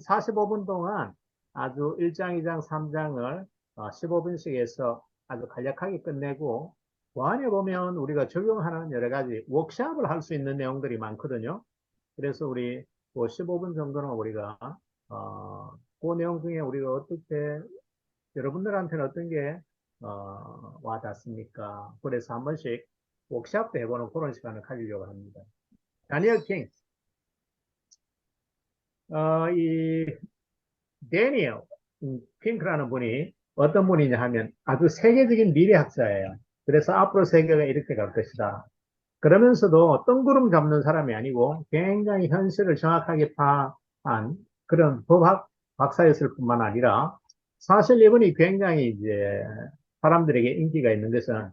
45분 동안 아주 1장, 2장, 3장을 15분씩 해서 아주 간략하게 끝내고, 그 안에 보면 우리가 적용하는 여러 가지 워크샵을 할 수 있는 내용들이 많거든요. 그래서 우리 그 15분 정도는 우리가, 그 내용 중에 우리가 어떻게, 여러분들한테는 어떤 게, 와 닿습니까? 그래서 한 번씩 워크샵도 해보는 그런 시간을 가지려고 합니다. 다니엘 킹, 이 데니엘 핑크라는 분이 어떤 분이냐 하면 아주 세계적인 미래학자예요. 그래서 앞으로 세계가 이렇게 갈 것이다. 그러면서도 뜬구름 잡는 사람이 아니고 굉장히 현실을 정확하게 파악한 그런 법학 박사였을 뿐만 아니라 사실 이분이 굉장히 이제 사람들에게 인기가 있는 것은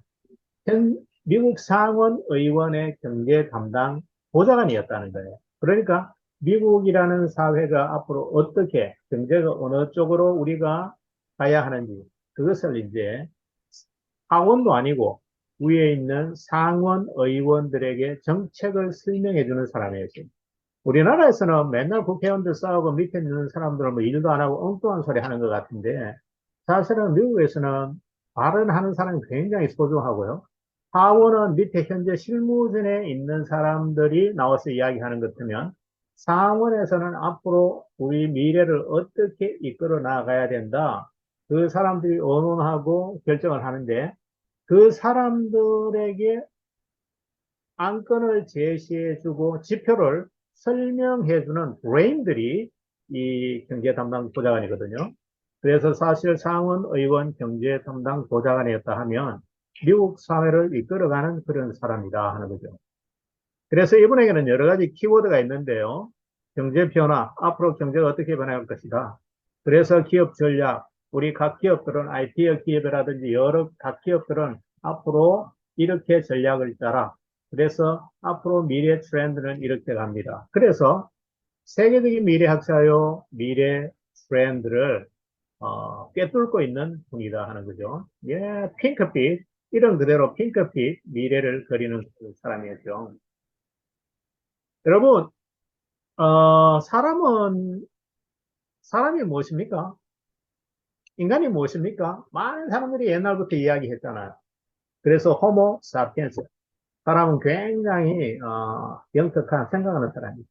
미국 상원 의원의 경제 담당 보좌관이었다는 거예요. 그러니까 미국이라는 사회가 앞으로 어떻게 경제가 어느 쪽으로 우리가 가야 하는지 그것을 이제 하원도 아니고 위에 있는 상원 의원들에게 정책을 설명해 주는 사람이었어요. 우리나라에서는 맨날 국회의원들 싸우고 밑에 있는 사람들은 뭐 일도 안 하고 엉뚱한 소리 하는 것 같은데 사실은 미국에서는 발언하는 사람이 굉장히 소중하고요. 하원은 밑에 현재 실무진에 있는 사람들이 나와서 이야기하는 것 같으면 상원에서는 앞으로 우리 미래를 어떻게 이끌어 나가야 된다. 그 사람들이 의논하고 결정을 하는데 그 사람들에게 안건을 제시해주고 지표를 설명해주는 브레인들이 이 경제 담당 보좌관이거든요. 그래서 사실 상원 의원 경제 담당 보좌관이었다 하면 미국 사회를 이끌어가는 그런 사람이다 하는 거죠. 그래서 이분에게는 여러 가지 키워드가 있는데요. 경제 변화, 앞으로 경제가 어떻게 변할 것이다. 그래서 기업 전략, 우리 각 기업들은 IT 기업이라든지 여러 각 기업들은 앞으로 이렇게 전략을 짜라. 그래서 앞으로 미래 트렌드는 이렇게 갑니다. 그래서 세계적인 미래학자요, 미래 트렌드를 꿰뚫고 있는 분이다 하는 거죠. 예, 핑크빛, 이런 그대로 핑크빛 미래를 그리는 사람이었죠. 여러분, 사람이 무엇입니까? 인간이 무엇입니까? 많은 사람들이 옛날부터 이야기했잖아요. 그래서 호모 사피엔스. 사람은 굉장히, 영특한 생각하는 사람이에요.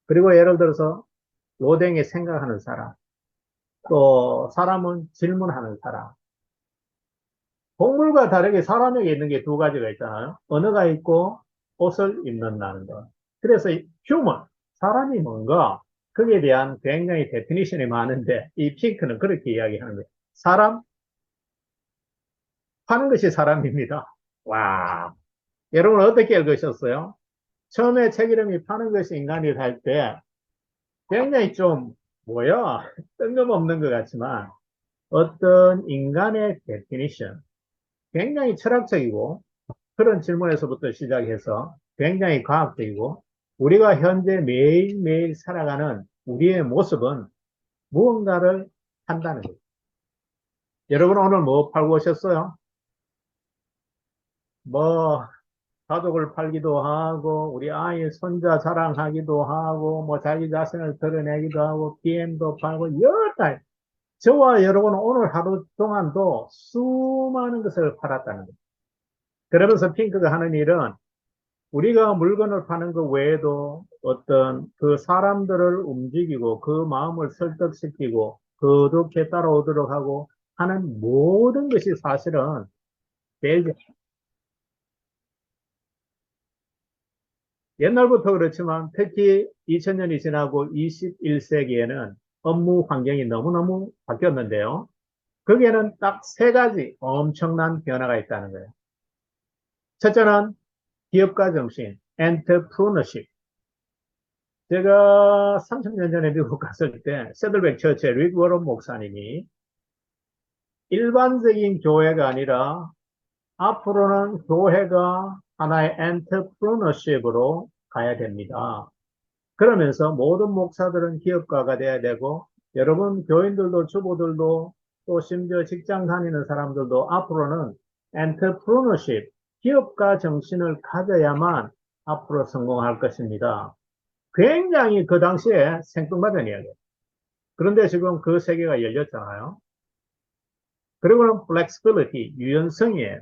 그리고 예를 들어서 로댕이 생각하는 사람. 또 사람은 질문하는 사람. 동물과 다르게 사람에게 있는 게 두 가지가 있잖아요. 언어가 있고 옷을 입는다는 거. 그래서 휴먼, 사람이 뭔가 거기에 대한 굉장히 데피니션이 많은데 이 핑크는 그렇게 이야기하는 거예요. 사람, 파는 것이 사람입니다. 와, 여러분 어떻게 읽으셨어요? 처음에 책 이름이 파는 것이 인간이 할 때 굉장히 좀 뭐야 뜬금없는 것 같지만 어떤 인간의 데피니션 굉장히 철학적이고 그런 질문에서부터 시작해서 굉장히 과학적이고 우리가 현재 매일매일 살아가는 우리의 모습은 무언가를 한다는 거죠. 여러분 오늘 뭐 팔고 오셨어요? 뭐 가족을 팔기도 하고 우리 아이 손자 자랑하기도 하고 뭐 자기 자신을 드러내기도 하고 BM도 팔고 여러 가지 저와 여러분은 오늘 하루 동안도 수많은 것을 팔았다는 거죠. 그러면서 핑크가 하는 일은 우리가 물건을 파는 것 외에도 어떤 그 사람들을 움직이고 그 마음을 설득시키고 그렇게 따라오도록 하고 하는 모든 것이 사실은 제일 옛날부터 그렇지만 특히 2000년이 지나고 21세기에는 업무 환경이 너무너무 바뀌었는데요. 거기에는 딱 세 가지 엄청난 변화가 있다는 거예요. 첫째는 기업가 정신, 엔터프루너십. 제가 30년 전에 미국 갔을 때 세들백 처치의 릭 워런 목사님이 일반적인 교회가 아니라 앞으로는 교회가 하나의 엔터프루너십으로 가야 됩니다. 그러면서 모든 목사들은 기업가가 돼야 되고 여러분 교인들도 주부들도 또 심지어 직장 다니는 사람들도 앞으로는 엔터프루너십, 기업가 정신을 가져야만 앞으로 성공할 것입니다. 굉장히 그 당시에 생뚱맞은 이야기예요. 그런데 지금 그 세계가 열렸잖아요. 그리고는 flexibility, 유연성이에요.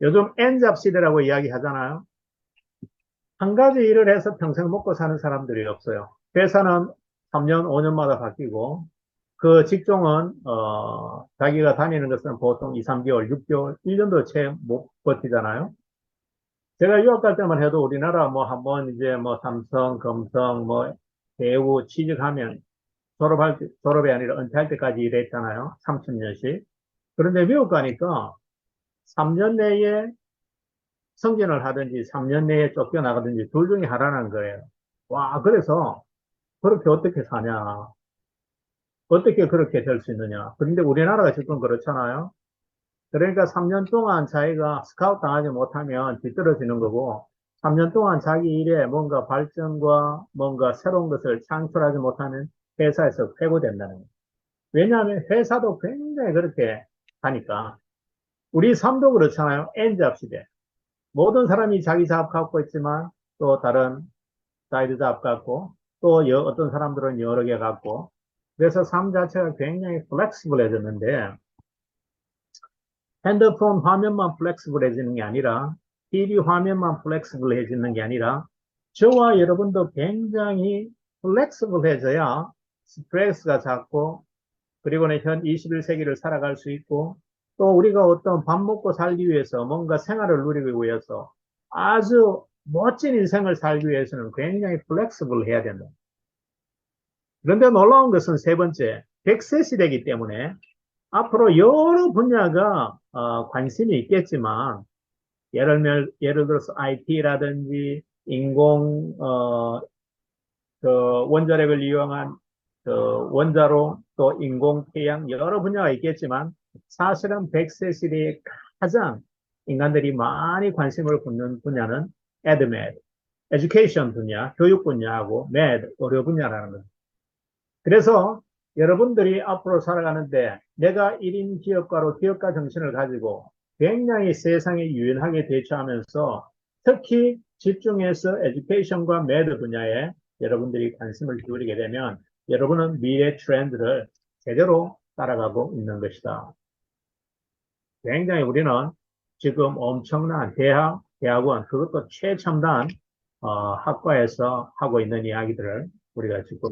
요즘 N잡 시대라고 이야기하잖아요. 한 가지 일을 해서 평생 먹고 사는 사람들이 없어요. 회사는 3년, 5년마다 바뀌고, 그 직종은, 자기가 다니는 것은 보통 2, 3개월, 6개월, 1년도 채 못 버티잖아요. 제가 유학 갈 때만 해도 우리나라 뭐 한번 이제 뭐 삼성, 금성, 뭐 대우 취직하면 졸업이 아니라 은퇴할 때까지 일했잖아요. 30년씩. 그런데 미국 가니까 3년 내에 승진을 하든지 3년 내에 쫓겨나가든지 둘 중에 하나라는 거예요. 와, 그래서 그렇게 어떻게 사냐. 어떻게 그렇게 될 수 있느냐. 그런데 우리나라가 지금 그렇잖아요. 그러니까 3년 동안 자기가 스카우트 당하지 못하면 뒤떨어지는 거고, 3년 동안 자기 일에 뭔가 발전과 뭔가 새로운 것을 창출하지 못하면 회사에서 해고된다는 거예요. 왜냐하면 회사도 굉장히 그렇게 하니까. 우리 삶도 그렇잖아요. N잡 시대. 모든 사람이 자기 잡 갖고 있지만 또 다른 사이드 잡 갖고 또 어떤 사람들은 여러 개 갖고 그래서 삶 자체가 굉장히 플렉시블해졌는데 핸드폰 화면만 플렉시블해지는 게 아니라 TV 화면만 플렉시블해지는 게 아니라 저와 여러분도 굉장히 플렉시블해져야 스트레스가 작고 그리고는 현 21세기를 살아갈 수 있고 또 우리가 어떤 밥 먹고 살기 위해서 뭔가 생활을 누리기 위해서 아주 멋진 인생을 살기 위해서는 굉장히 플렉시블 해야 된다. 그런데 놀라운 것은 세 번째, 100세 시대이기 때문에 앞으로 여러 분야가 관심이 있겠지만 예를 들어서 IT라든지 인공 그 원자력을 이용한 그 원자로 또 인공 태양 여러 분야가 있겠지만 사실은 100세 시대에 가장 인간들이 많이 관심을 갖는 분야는 EdMed, Education 분야, 교육 분야하고 Med, 의료 분야라는 거예요. 그래서 여러분들이 앞으로 살아가는데 내가 1인 기업가로 기업가 정신을 가지고 굉장히 세상에 유연하게 대처하면서 특히 집중해서 에듀케이션과 매드 분야에 여러분들이 관심을 기울이게 되면 여러분은 미래 트렌드를 제대로 따라가고 있는 것이다. 굉장히 우리는 지금 엄청난 대학원, 그것도 최첨단 학과에서 하고 있는 이야기들을 우리가 지금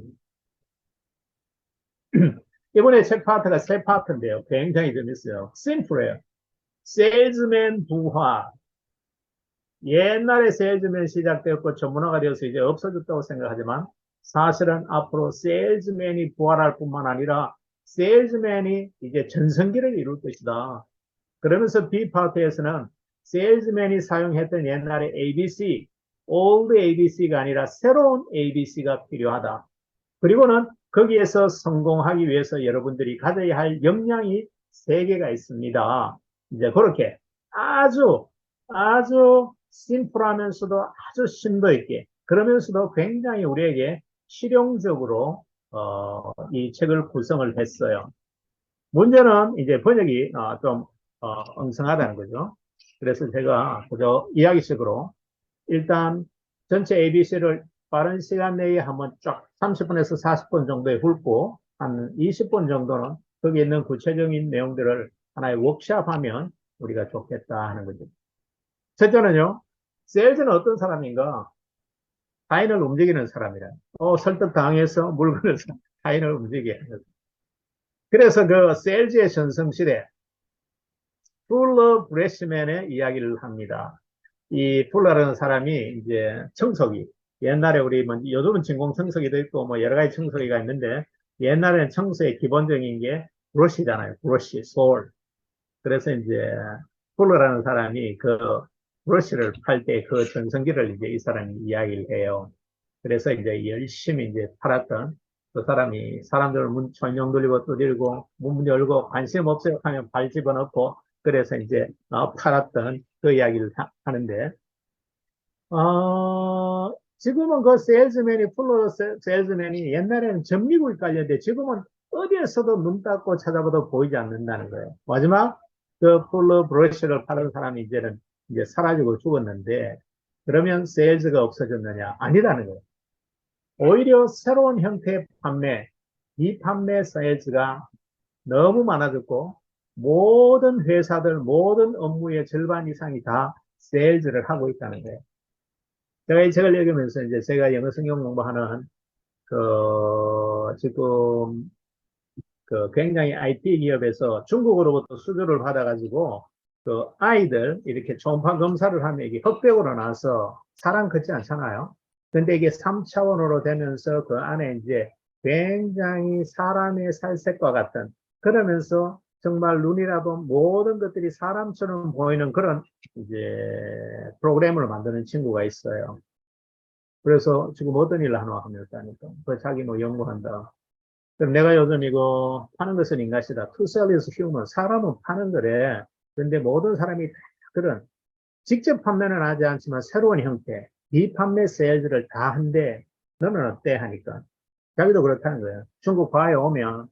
이번에 책 파트가 세 파트인데요. 굉장히 재밌어요. 심플해요. 세일즈맨 부화. 옛날에 세일즈맨 시작되었고 전문화가 되어서 이제 없어졌다고 생각하지만 사실은 앞으로 세일즈맨이 부활할 뿐만 아니라 세일즈맨이 이제 전성기를 이룰 것이다. 그러면서 B 파트에서는 세일즈맨이 사용했던 옛날의 ABC, old ABC가 아니라 새로운 ABC가 필요하다. 그리고는 거기에서 성공하기 위해서 여러분들이 가져야 할 역량이 세 개가 있습니다. 이제 그렇게 아주 심플하면서도 아주 심도 있게 그러면서도 굉장히 우리에게 실용적으로 이 책을 구성을 했어요. 문제는 이제 번역이 좀 엉성하다는 거죠. 그래서 제가 그저 이야기식으로 일단 전체 ABC를 빠른 시간 내에 한번 쫙 30분에서 40분 정도에 훑고 한 20분 정도는 거기 있는 구체적인 내용들을 하나의 워크샵하면 우리가 좋겠다 하는 거죠. 첫째는요, 세일즈는 어떤 사람인가? 타인을 움직이는 사람이라. 설득당해서 물건을 타인을 움직이게 하는 거죠. 그래서 그 세일즈의 전성시대, 풀러 브래시맨의 이야기를 합니다. 이 풀러라는 사람이 이제 청소기. 옛날에 우리 뭐 요즘은 진공 청소기도 있고 뭐 여러 가지 청소기가 있는데 옛날에는 청소의 기본적인 게 브러쉬잖아요. 브러쉬, 솔. 그래서 이제 풀러라는 사람이 그 브러쉬를 팔 때 그 전성기를 이제 이 사람이 이야기를 해요. 그래서 이제 열심히 이제 팔았던 그 사람이 사람들 문 철령 돌리고 두들고 문 열고 관심 없어요 하면 발 집어넣고 그래서 이제 팔았던 그 이야기를 하는데 지금은 그 세일즈맨이 플로 세일즈맨이 옛날에는 전미국이 깔렸는데 지금은 어디에서도 눈 닦고 찾아봐도 보이지 않는다는 거예요. 마지막 그 플로 브러쉬를 파는 사람이 이제는 이제 사라지고 죽었는데 그러면 세일즈가 없어졌느냐? 아니라는 거예요. 오히려 새로운 형태의 판매, 비판매 세일즈가 너무 많아졌고 모든 회사들 모든 업무의 절반 이상이 다 세일즈를 하고 있다는 거예요. 제가 이 책을 읽으면서 이제 제가 영어 성경 공부하는 지금 굉장히 IT 기업에서 중국으로부터 수주를 받아가지고 아이들 이렇게 초음파 검사를 하면 이게 흑백으로 나와서 사람 같지 않잖아요. 근데 이게 3차원으로 되면서 그 안에 이제 굉장히 사람의 살색과 같은 그러면서 정말 눈이라도 모든 것들이 사람처럼 보이는 그런 이제 프로그램을 만드는 친구가 있어요. 그래서 지금 어떤 일을 하나 하면 있다니까. 그 자기 뭐 연구한다. 그럼 내가 요즘 이거 파는 것은 인간이다. To sell is human. 사람은 파는 거래. 그런데 모든 사람이 다 그런 직접 판매는 하지 않지만 새로운 형태, 비판매 세일즈를 다 한대. 너는 어때? 하니까. 자기도 그렇다는 거예요. 중국 과에 오면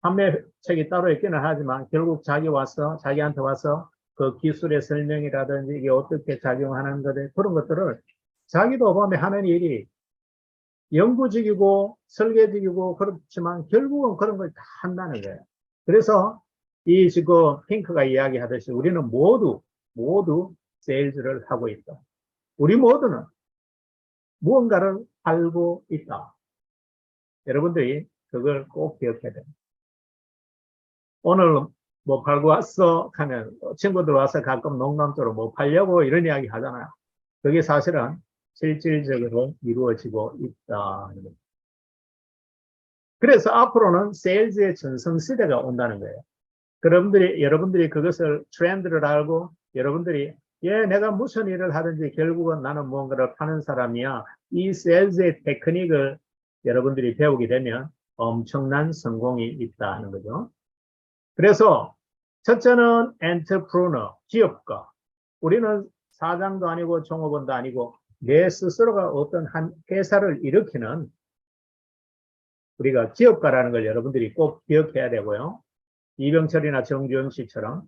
판매책이 따로 있기는 하지만 결국 자기한테 와서 그 기술의 설명이라든지 이게 어떻게 작용하는 것들, 그런 것들을 자기도 보면 하는 일이 연구직이고 설계직이고 그렇지만 결국은 그런 걸 다 한다는 거예요. 그래서 이 지금 핑크가 이야기하듯이 우리는 모두 세일즈를 하고 있다. 우리 모두는 무언가를 팔고 있다. 여러분들이 그걸 꼭 기억해야 돼요. 오늘 뭐 팔고 왔어 하면 친구들 와서 가끔 농담처럼 뭐 팔려고 이런 이야기 하잖아요. 그게 사실은 실질적으로 이루어지고 있다. 그래서 앞으로는 세일즈의 전성시대가 온다는 거예요. 여러분들이 그것을 트렌드를 알고 여러분들이 내가 무슨 일을 하든지 결국은 나는 무언가를 파는 사람이야. 이 세일즈의 테크닉을 여러분들이 배우게 되면 엄청난 성공이 있다는 거죠. 그래서 첫째는 엔터프루너, 기업가. 우리는 사장도 아니고 종업원도 아니고 내 스스로가 어떤 한 회사를 일으키는 우리가 기업가라는 걸 여러분들이 꼭 기억해야 되고요. 이병철이나 정주영 씨처럼.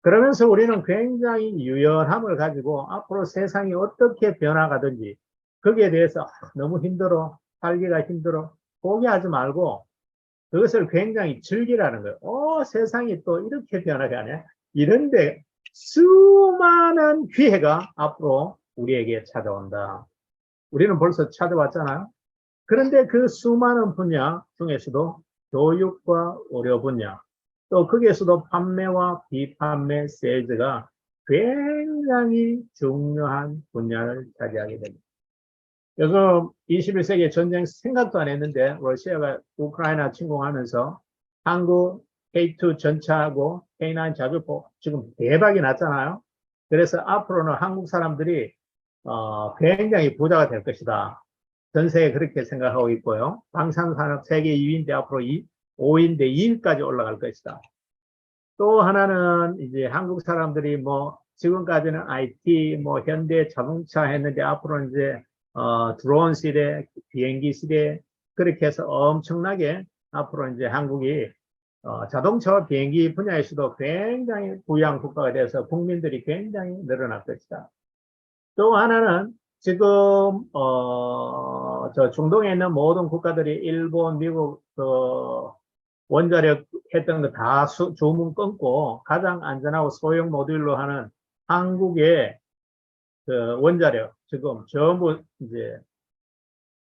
그러면서 우리는 굉장히 유연함을 가지고 앞으로 세상이 어떻게 변화가든지 거기에 대해서 너무 힘들어, 살기가 힘들어, 포기하지 말고 그것을 굉장히 즐기라는 거예요. 세상이 또 이렇게 변화가네. 이런데 수많은 기회가 앞으로 우리에게 찾아온다. 우리는 벌써 찾아왔잖아요. 그런데 그 수많은 분야 중에서도 교육과 의료 분야, 또 거기에서도 판매와 비판매 세일즈가 굉장히 중요한 분야를 차지하게 됩니다. 요즘 21세기 전쟁 생각도 안 했는데 러시아가 우크라이나 침공하면서 한국 K2 전차하고 K9 자주포 지금 대박이 났잖아요. 그래서 앞으로는 한국 사람들이 굉장히 부자가 될 것이다. 전 세계 그렇게 생각하고 있고요. 방산산업 세계 2위인데 앞으로 5위인데 2위까지 올라갈 것이다. 또 하나는 이제 한국 사람들이 뭐 지금까지는 IT, 뭐 현대 자동차 했는데 앞으로는 이제 드론 시대, 비행기 시대 그렇게 해서 엄청나게 앞으로 이제 한국이 자동차와 비행기 분야에서도 굉장히 부유한 국가가 돼서 국민들이 굉장히 늘어날 것이다. 또 하나는 지금 저 중동에 있는 모든 국가들이 일본, 미국 원자력 했던 거 다 주문 끊고 가장 안전하고 소형 모듈로 하는 한국의 원자력 지금 전부 이제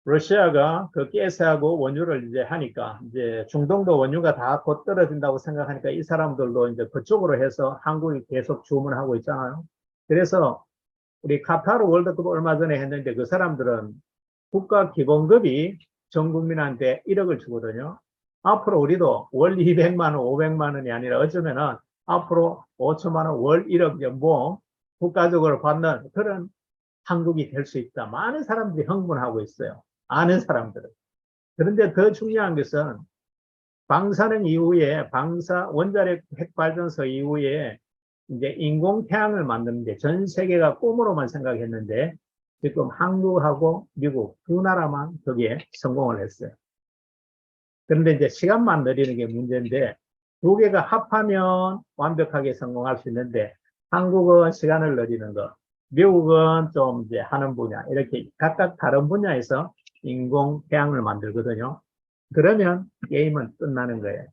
러시아가 그 가스하고 원유를 이제 하니까 이제 중동도 원유가 다 곧 떨어진다고 생각하니까 이 사람들도 이제 그쪽으로 해서 한국이 계속 주문하고 있잖아요. 그래서 우리 카타르 월드컵 얼마 전에 했는데 그 사람들은 국가 기본급이 전 국민한테 1억을 주거든요. 앞으로 우리도 월 200만 원, 500만 원이 아니라 어쩌면은 앞으로 5천만 원, 월 1억 연봉 국가적으로 받는 그런 한국이 될 수 있다. 많은 사람들이 흥분하고 있어요. 아는 사람들은. 그런데 더 중요한 것은 방사능 이후에 원자력 핵발전소 이후에 이제 인공태양을 만드는데 전 세계가 꿈으로만 생각했는데 지금 한국하고 미국 두 나라만 거기에 성공을 했어요. 그런데 이제 시간만 느리는 게 문제인데 두 개가 합하면 완벽하게 성공할 수 있는데 한국은 시간을 느리는 거, 미국은 좀 이제 하는 분야 이렇게 각각 다른 분야에서 인공태양을 만들거든요. 그러면 게임은 끝나는 거예요.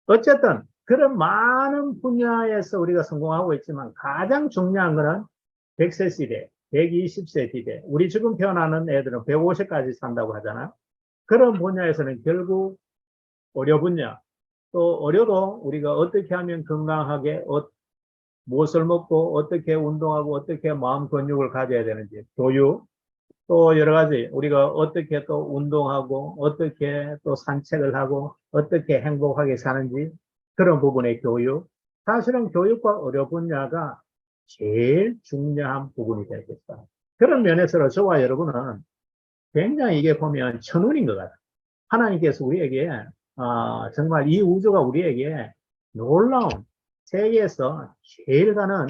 어쨌든 그런 많은 분야에서 우리가 성공하고 있지만 가장 중요한 거는 100세 시대, 120세 시대, 우리 지금 태어나는 애들은 150까지 산다고 하잖아요. 그런 분야에서는 결국 의료 분야, 또 의료도 우리가 어떻게 하면 건강하게 무엇을 먹고 어떻게 운동하고 어떻게 마음 근육을 가져야 되는지, 교육, 또 여러 가지 우리가 어떻게 또 운동하고 어떻게 또 산책을 하고 어떻게 행복하게 사는지 그런 부분의 교육. 사실은 교육과 의료 분야가 제일 중요한 부분이 되겠다. 그런 면에서 저와 여러분은 굉장히 이게 보면 천운인 것 같아요. 하나님께서 우리에게 정말 이 우주가 우리에게 놀라운 세계에서 제일 가는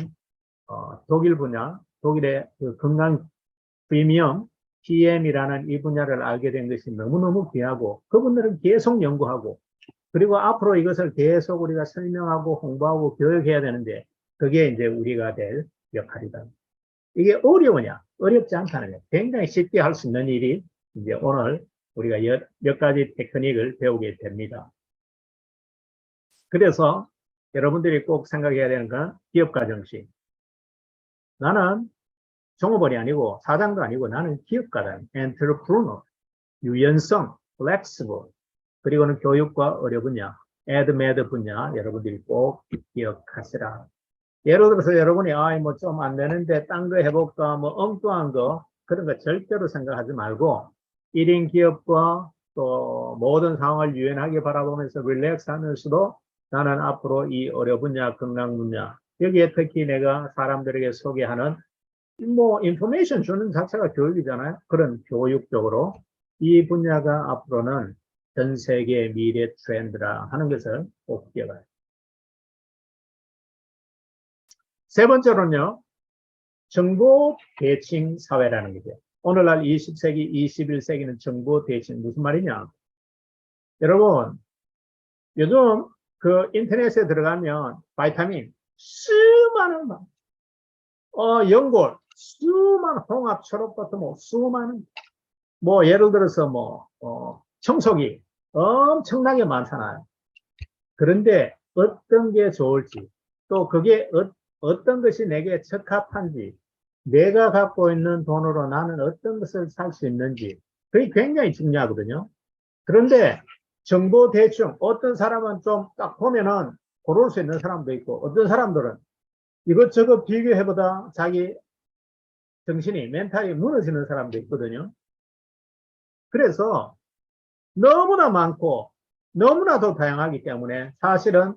독일 분야, 독일의 그 건강 프리미엄 PM이라는 이 분야를 알게 된 것이 너무너무 귀하고 그분들은 계속 연구하고 그리고 앞으로 이것을 계속 우리가 설명하고 홍보하고 교육해야 되는데 그게 이제 우리가 될 역할이다. 이게 어려우냐? 어렵지 않다는 거예요. 굉장히 쉽게 할 수 있는 일이 이제 오늘 우리가 몇 가지 테크닉을 배우게 됩니다. 그래서 여러분들이 꼭 생각해야 되는 건 기업가 정신. 나는 종업원이 아니고 사장도 아니고 나는 기업가다. 엔터프루너, 유연성, 플렉시블, 그리고는 교육과 의료 분야, 에드메드 분야 여러분들이 꼭 기억하시라. 예를 들어서 여러분이 뭐 좀 안 되는데 딴 거 해볼까 뭐 엉뚱한 거 그런 거 절대로 생각하지 말고 1인 기업과 또 모든 상황을 유연하게 바라보면서 릴렉스 하면서도 나는 앞으로 이 의료 분야, 건강 분야 여기에 특히 내가 사람들에게 소개하는 뭐 인포메이션 주는 자체가 교육이잖아요. 그런 교육적으로 이 분야가 앞으로는 전 세계 미래 트렌드라 하는 것을 꼭 기억해요. 세 번째로는요. 정보 대칭 사회라는 거죠. 오늘날 20세기, 21세기는 정보 대칭 무슨 말이냐? 여러분, 요즘 그 인터넷에 들어가면 바이타민 수많은 연골 수많은 홍합 초록부터 뭐 수많은 뭐 예를 들어서 뭐 청소기 엄청나게 많잖아요. 그런데 어떤 게 좋을지 또 그게 어떤 것이 내게 적합한지 내가 갖고 있는 돈으로 나는 어떤 것을 살 수 있는지 그게 굉장히 중요하거든요. 그런데 정보 대충 어떤 사람은 좀 딱 보면은 고를 수 있는 사람도 있고 어떤 사람들은 이것저것 비교해보다 자기 정신이 멘탈이 무너지는 사람도 있거든요. 그래서 너무나 많고 너무나도 다양하기 때문에 사실은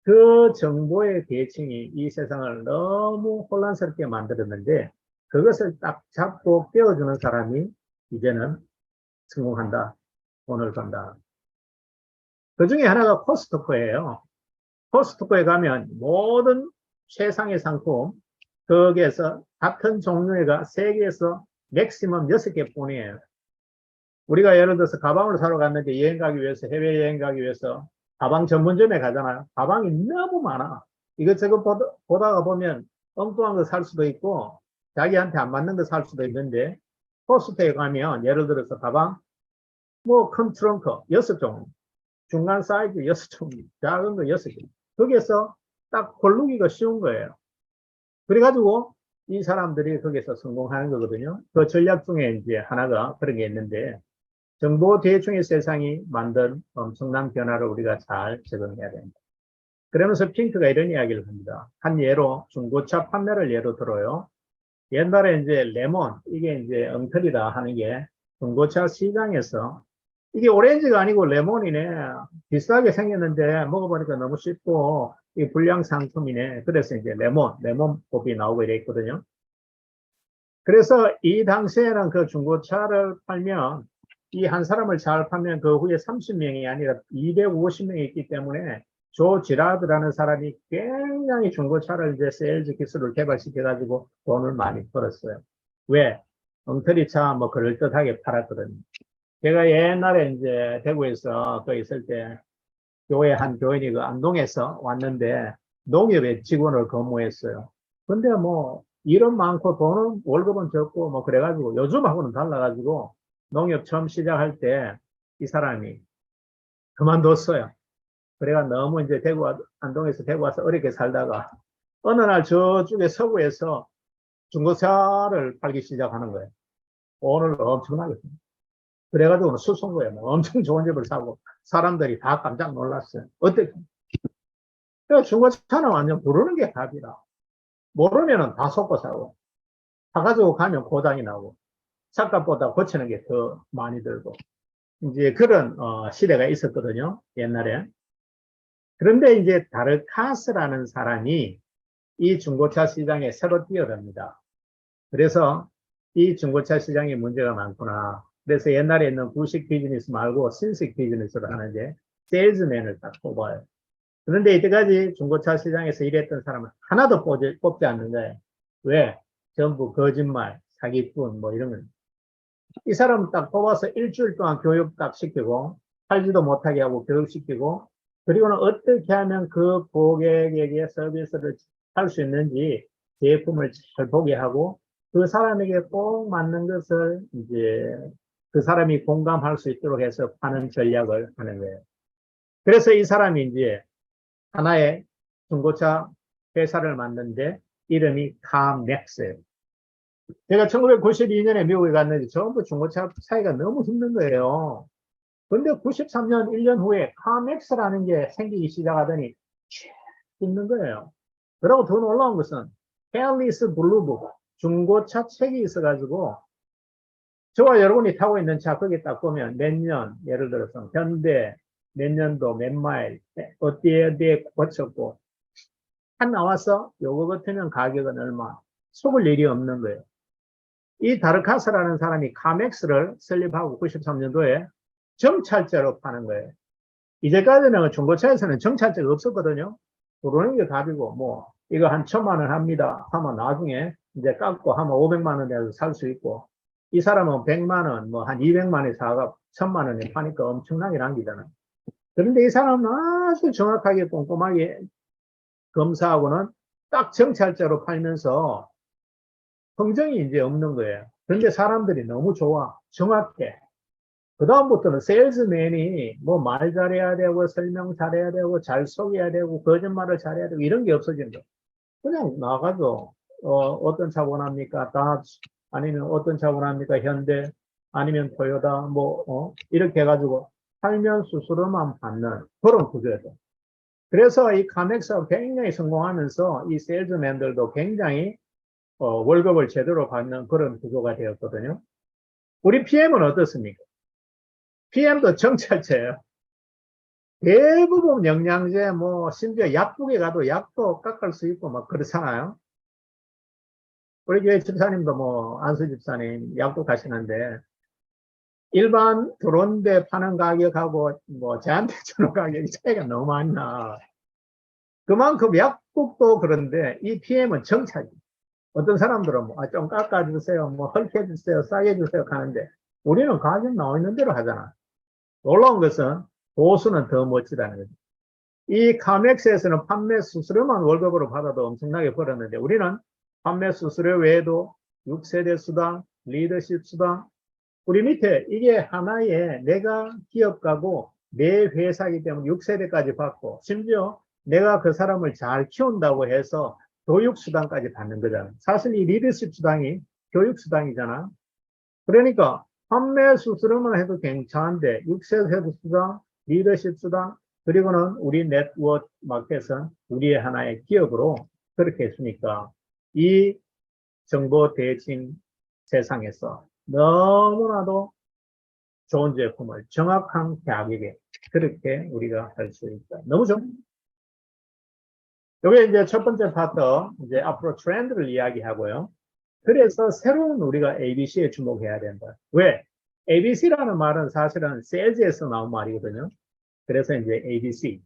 그 정보의 계층이 이 세상을 너무 혼란스럽게 만들었는데 그것을 딱 잡고 깨워주는 사람이 이제는 성공한다. 돈을 번다. 그 중에 하나가 코스트코예요. 코스트코에 가면 모든 최상의 상품 거기에서 같은 종류가 세계에서 맥시멈 6개뿐이에요. 우리가 예를 들어서 가방을 사러 갔는데 여행 가기 위해서 해외여행 가기 위해서 가방 전문점에 가잖아요. 가방이 너무 많아. 이것저것 보다가 보면 엉뚱한 거 살 수도 있고 자기한테 안 맞는 거 살 수도 있는데 코스트코에 가면 예를 들어서 가방 뭐 큰 트렁크 6종 중간 사이즈 6종 작은 거 6개 거기에서 딱 고르기가 쉬운 거예요. 그래가지고 이 사람들이 거기서 성공하는 거거든요. 그 전략 중에 이제 하나가 그런 게 있는데 정보 대중의 세상이 만든 엄청난 변화를 우리가 잘 적응해야 됩니다. 그러면서 핑크가 이런 이야기를 합니다. 한 예로 중고차 판매를 예로 들어요. 옛날에 이제 레몬, 이게 이제 엉터리다 하는 게 중고차 시장에서 이게 오렌지가 아니고 레몬이네. 비싸게 생겼는데 먹어보니까 너무 쉽고 이 불량 상품이네. 그래서 이제 레몬법이 나오고 이랬거든요. 그래서 이 당시에는 그 중고차를 팔면 이 한 사람을 잘 팔면 그 후에 30명이 아니라 250명이 있기 때문에 조 지라드라는 사람이 굉장히 중고차를 이제 세일즈 기술을 개발시켜가지고 돈을 많이 벌었어요. 왜? 엉터리차 뭐 그럴듯하게 팔았거든요. 제가 옛날에 이제 대구에서 그 있을 때 교회 한 교인이 그 안동에서 왔는데 농협에 직원을 근무했어요. 근데 뭐 일은 많고 돈은 월급은 적고 뭐 그래가지고 요즘하고는 달라가지고 농협 처음 시작할 때 이 사람이 그만뒀어요. 그래가 너무 이제 안동에서 대구 와서 어렵게 살다가 어느 날 저쪽에 서구에서 중고차를 팔기 시작하는 거예요. 오늘 엄청나게. 그래가지고 수송구에 엄청 좋은 집을 사고 사람들이 다 깜짝 놀랐어요. 어떻게? 중고차는 완전 부르는 게 답이라. 모르면은 다 속고 사고. 사가지고 가면 고장이 나고. 차값보다 고치는 게 더 많이 들고. 이제 그런 시대가 있었거든요. 옛날에. 그런데 이제 다르카스라는 사람이 이 중고차 시장에 새로 뛰어듭니다. 그래서 이 중고차 시장에 문제가 많구나. 그래서 옛날에 있는 구식 비즈니스 말고 신식 비즈니스를 하는데 세일즈맨을 딱 뽑아요. 그런데 이때까지 중고차 시장에서 일했던 사람은 하나도 뽑지 않는 거예요. 왜? 전부 거짓말, 사기꾼 뭐 이런 거. 이 사람 딱 뽑아서 일주일 동안 교육 딱 시키고 팔지도 못하게 하고 교육시키고 그리고는 어떻게 하면 그 고객에게 서비스를 할 수 있는지 제품을 잘 보게 하고 그 사람에게 꼭 맞는 것을 이제 그 사람이 공감할 수 있도록 해서 파는 전략을 하는 거예요. 그래서 이 사람이 이제 하나의 중고차 회사를 만드는데 이름이 카맥스예요. 제가 1992년에 미국에 갔는데 전부 중고차 사이가 너무 힘든 거예요. 근데 93년 1년 후에 카맥스라는 게 생기기 시작하더니 힘든 거예요. 그리고 더 놀라운 것은 헬리스 블루북 중고차 책이 있어가지고 저와 여러분이 타고 있는 차 거기 딱 보면 몇 년, 예를 들어서 현대 몇 년도 몇 마일 어디에 고쳤고 한 나와서 요거 같으면 가격은 얼마 속을 일이 없는 거예요. 이 다르카스라는 사람이 카맥스를 설립하고 93년도에 정찰제로 파는 거예요. 이제까지는 중고차에서는 정찰제가 없었거든요. 그러는 게 답이고, 뭐, 이거 한 1,000만 원 합니다. 하면 나중에 이제 깎고 하면 500만 원에 살 수 있고, 이 사람은 100만 원, 뭐 한 200만 원에 사가 1,000만 원에 파니까 엄청나게 남기잖아요. 그런데 이 사람은 아주 정확하게 꼼꼼하게 검사하고는 딱 정찰제로 팔면서 흥정이 이제 없는 거예요. 그런데 사람들이 너무 좋아. 정확해. 그다음부터는 세일즈맨이 뭐 말 잘해야 되고 설명 잘해야 되고 잘 속여야 되고 거짓말을 잘해야 되고 이런 게 없어지는 거예요. 그냥 나가서 어떤 차 원합니까? 다츠 아니면 어떤 차 원합니까? 현대 아니면 토요타 뭐 이렇게 해가지고 팔면 수수료만 받는 그런 구조예요. 그래서 이 카맥스가 굉장히 성공하면서 이 세일즈맨들도 굉장히 월급을 제대로 받는 그런 구조가 되었거든요. 우리 PM은 어떻습니까? PM도 정찰제예요. 대부분 영양제, 뭐, 심지어 약국에 가도 약도 깎을 수 있고, 막 그렇잖아요. 우리 교회 집사님도 뭐, 안수 집사님 약도 가시는데, 일반 드론데 파는 가격하고, 뭐, 저한테 주는 가격이 차이가 너무 많이 나. 그만큼 약국도 그런데, 이 PM은 정찰제. 어떤 사람들은 뭐, 좀 깎아주세요, 뭐, 헐게 주세요, 싸게 주세요 하는데, 우리는 가격 나와 있는 대로 하잖아. 놀라운 것은, 보수는 더 멋지다는 거죠. 이 카맥스에서는 판매 수수료만 월급으로 받아도 엄청나게 벌었는데 우리는 판매 수수료 외에도 6세대 수당, 리더십 수당, 우리 밑에 이게 하나의 내가 기업 가고 내 회사이기 때문에 6세대까지 받고 심지어 내가 그 사람을 잘 키운다고 해서 교육 수당까지 받는 거잖아. 사실 이 리더십 수당이 교육 수당이잖아. 그러니까 판매 수수료만 해도 괜찮은데 6세대 수당, 리더십 수당, 그리고는 우리 네트워크 마켓은 우리의 하나의 기업으로 그렇게 했으니까 이 정보 대칭 세상에서 너무나도 좋은 제품을 정확한 가격에 그렇게 우리가 할 수 있다. 너무 좋. 이게 이제 첫 번째 파트, 이제 앞으로 트렌드를 이야기하고요. 그래서 새로운 우리가 ABC에 주목해야 된다. 왜? ABC라는 말은 사실은 세일즈에서 나온 말이거든요. 그래서 이제 ABC.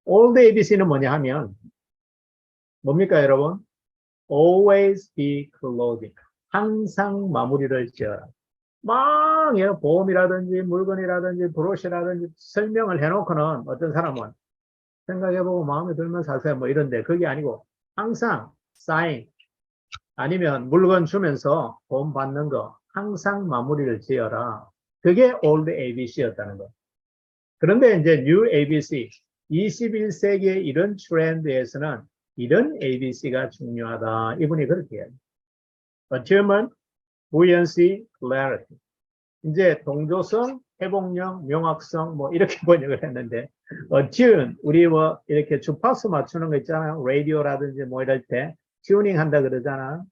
Old ABC는 뭐냐 하면, 뭡니까, 여러분? Always be closing. 항상 마무리를 지어라. 막, 보험이라든지 물건이라든지 브로시라든지 설명을 해놓고는 어떤 사람은 생각해보고 마음에 들면 사세요. 뭐 이런데 그게 아니고 항상 사인 아니면 물건 주면서 돈 받는 거 항상 마무리를 지어라. 그게 Old ABC였다는 거. 그런데 이제 New ABC, 21세기의 이런 트렌드에서는 이런 ABC가 중요하다. 이분이 그렇게 해요. Achievement, Buoyancy, Clarity. 이제 동조성, 회복력, 명확성 뭐 이렇게 번역을 했는데 tune 우리 뭐 이렇게 주파수 맞추는 거 있잖아요. 라디오라든지 뭐 이럴 때 튜닝 한다 그러잖아.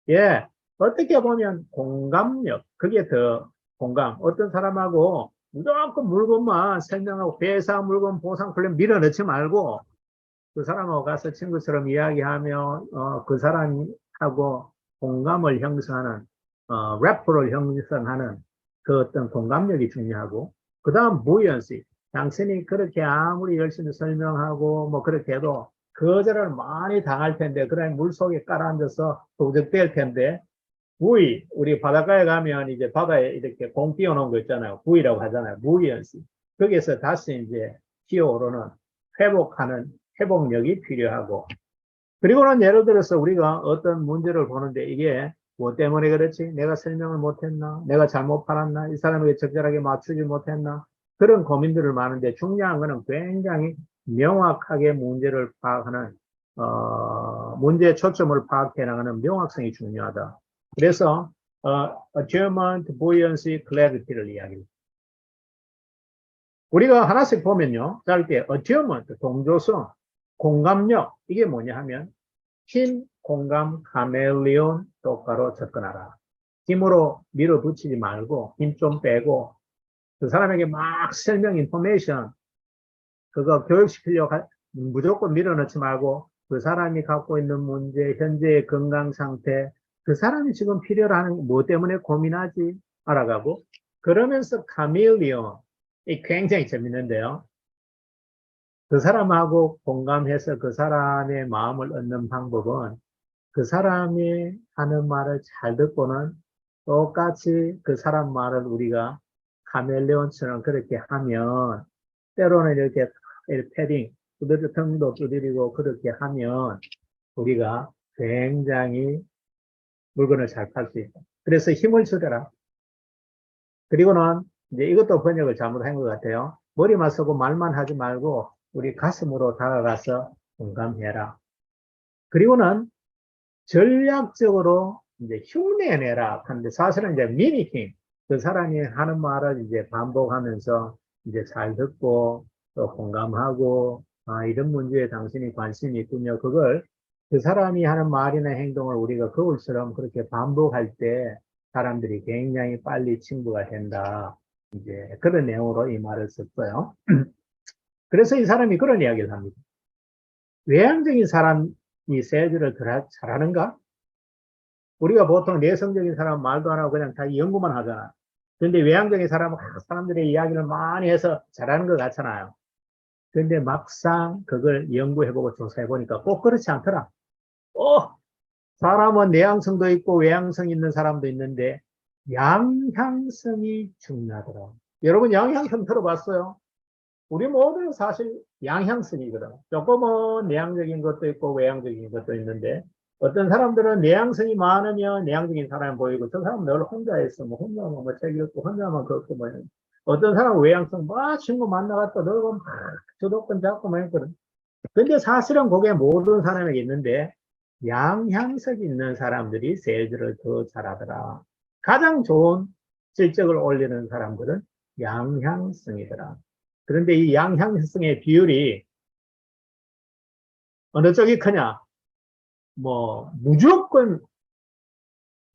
예, 어떻게 보면 공감력 그게 더 공감. 어떤 사람하고 무조건 물건만 설명하고 회사 물건 보상 플랜 밀어넣지 말고 그 사람하고 가서 친구처럼 이야기하며 그 사람하고 공감을 형성하는 래퍼를 형성하는 그 어떤 공감력이 중요하고 그 다음 부연시 당신이 그렇게 아무리 열심히 설명하고 뭐 그렇게 해도 거절을 많이 당할 텐데 그래 물속에 깔아앉아서 도적될 텐데 부위 우리 바닷가에 가면 이제 바다에 이렇게 공 띄워놓은 거 있잖아요. 부위라고 하잖아요. 부위연시 거기에서 다시 이제 기어오르는 회복하는 회복력이 필요하고 그리고는 예를 들어서 우리가 어떤 문제를 보는데 이게 뭐 때문에 그렇지? 내가 설명을 못했나? 내가 잘못 팔았나? 이 사람에게 적절하게 맞추지 못했나? 그런 고민들을 많은데 중요한 거는 굉장히 명확하게 문제를 파악하는 문제의 초점을 파악해 나가는 명확성이 중요하다. 그래서 achievement, buoyancy, clarity를 이야기합니다. 우리가 하나씩 보면요. 짧게 achievement, 동조성, 공감력 이게 뭐냐 하면 힘, 공감, 카멜레온, 똑바로 접근하라. 힘으로 밀어붙이지 말고 힘 좀 빼고 그 사람에게 막 설명 인포메이션 그거 교육시키려고 무조건 밀어넣지 말고 그 사람이 갖고 있는 문제, 현재의 건강 상태, 그 사람이 지금 필요로 하는 뭐 때문에 고민하지 알아가고 그러면서 카멜레온 이 굉장히 재밌는데요. 그 사람하고 공감해서 그 사람의 마음을 얻는 방법은 그 사람이 하는 말을 잘 듣고는 똑같이 그 사람 말을 우리가 카멜레온처럼 그렇게 하면 때로는 이렇게 패딩, 등도 두드리고 그렇게 하면 우리가 굉장히 물건을 잘 팔 수 있다. 그래서 힘을 주더라. 그리고는 이제 이것도 번역을 잘못한 것 같아요. 머리만 쓰고 말만 하지 말고 우리 가슴으로 다가가서 공감해라. 그리고는 전략적으로 이제 흉내내라 하는데 사실은 이제 미미킹 그 사람이 하는 말을 이제 반복하면서 이제 잘 듣고 또 공감하고 아, 이런 문제에 당신이 관심이 있군요. 그걸 그 사람이 하는 말이나 행동을 우리가 거울처럼 그렇게 반복할 때 사람들이 굉장히 빨리 친구가 된다. 이제 그런 내용으로 이 말을 썼어요. 그래서 이 사람이 그런 이야기를 합니다. 외향적인 사람이 세일즈를 잘하는가? 우리가 보통 내성적인 사람 말도 안 하고 그냥 다 연구만 하잖아. 그런데 외향적인 사람은 사람들의 이야기를 많이 해서 잘하는 것 같잖아요. 그런데 막상 그걸 연구해보고 조사해보니까 꼭 그렇지 않더라. 사람은 내향성도 있고 외향성 있는 사람도 있는데 양향성이 중요하더라. 여러분 양향성 들어봤어요? 우리 모두는 사실 양향성이거든. 조금은 내향적인 것도 있고 외향적인 것도 있는데 어떤 사람들은 내향성이 많으면 내향적인 사람이 보이고 저 사람은 늘 혼자 있어. 뭐 혼자만 뭐 책 읽고 혼자만 걷고 뭐 어떤 사람은 외향성 막 친구 만나갔다 놀고 막 주도권 잡고 뭐 했거든. 근데 사실은 그게 모든 사람에게 있는데 양향성이 있는 사람들이 세일즈를 더 잘하더라. 가장 좋은 실적을 올리는 사람들은 양향성이더라. 그런데 이 양향성의 비율이 어느 쪽이 크냐? 뭐, 무조건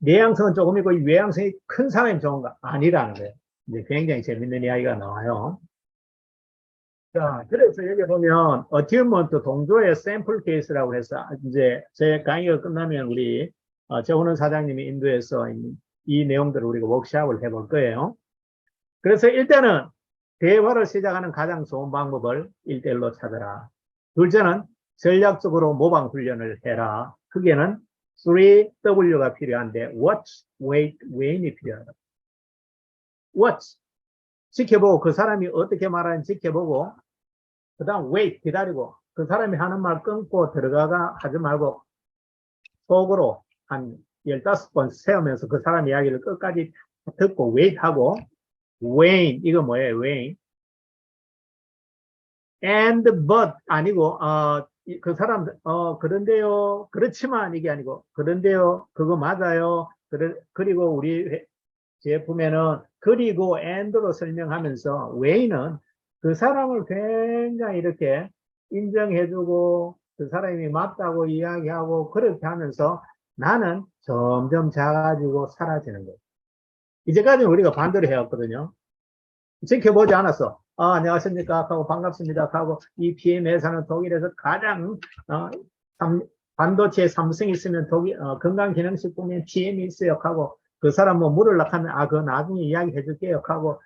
내향성은 조금 있고 외향성이 큰 사람이 좋은가? 아니라는 거예요. 이제 굉장히 재밌는 이야기가 나와요. 자, 그래서 여기 보면, 어튜먼트 동조의 샘플 케이스라고 해서, 이제 제 강의가 끝나면 우리, 정은원 사장님이 인도에서 이 내용들을 우리가 워크샵을 해볼 거예요. 그래서 일단은 대화를 시작하는 가장 좋은 방법을 1대1로 찾아라. 둘째는 전략적으로 모방 훈련을 해라. 그게는 3W가 필요한데 watch, wait, when이 필요하다. watch, 지켜보고 그 사람이 어떻게 말하는지 지켜보고 그 다음 wait, 기다리고 그 사람이 하는 말 끊고 들어가가 하지 말고 속으로 한 15번 세우면서 그 사람 이야기를 끝까지 듣고 wait하고 when, 이거 뭐예요? when. and but 아니고 그 사람 그런데요 그렇지만 이게 아니고 그런데요 그거 맞아요 그리고 우리 제품에는 그리고 and로 설명하면서 way는 그 사람을 굉장히 이렇게 인정해주고 그 사람이 맞다고 이야기하고 그렇게 하면서 나는 점점 작아지고 사라지는 거예요. 이제까지는 우리가 반대로 해왔거든요. 지켜보지 않았어. 안녕하십니까 하고 반갑습니다 하고 이 PM 회사는 독일에서 가장 삼- 반도체 삼성이 있으면 독일 건강기능식품에 PM이 있어요 하고 그 사람 뭐 물으려고 하면 그거 나중에 이야기해 줄게요 하고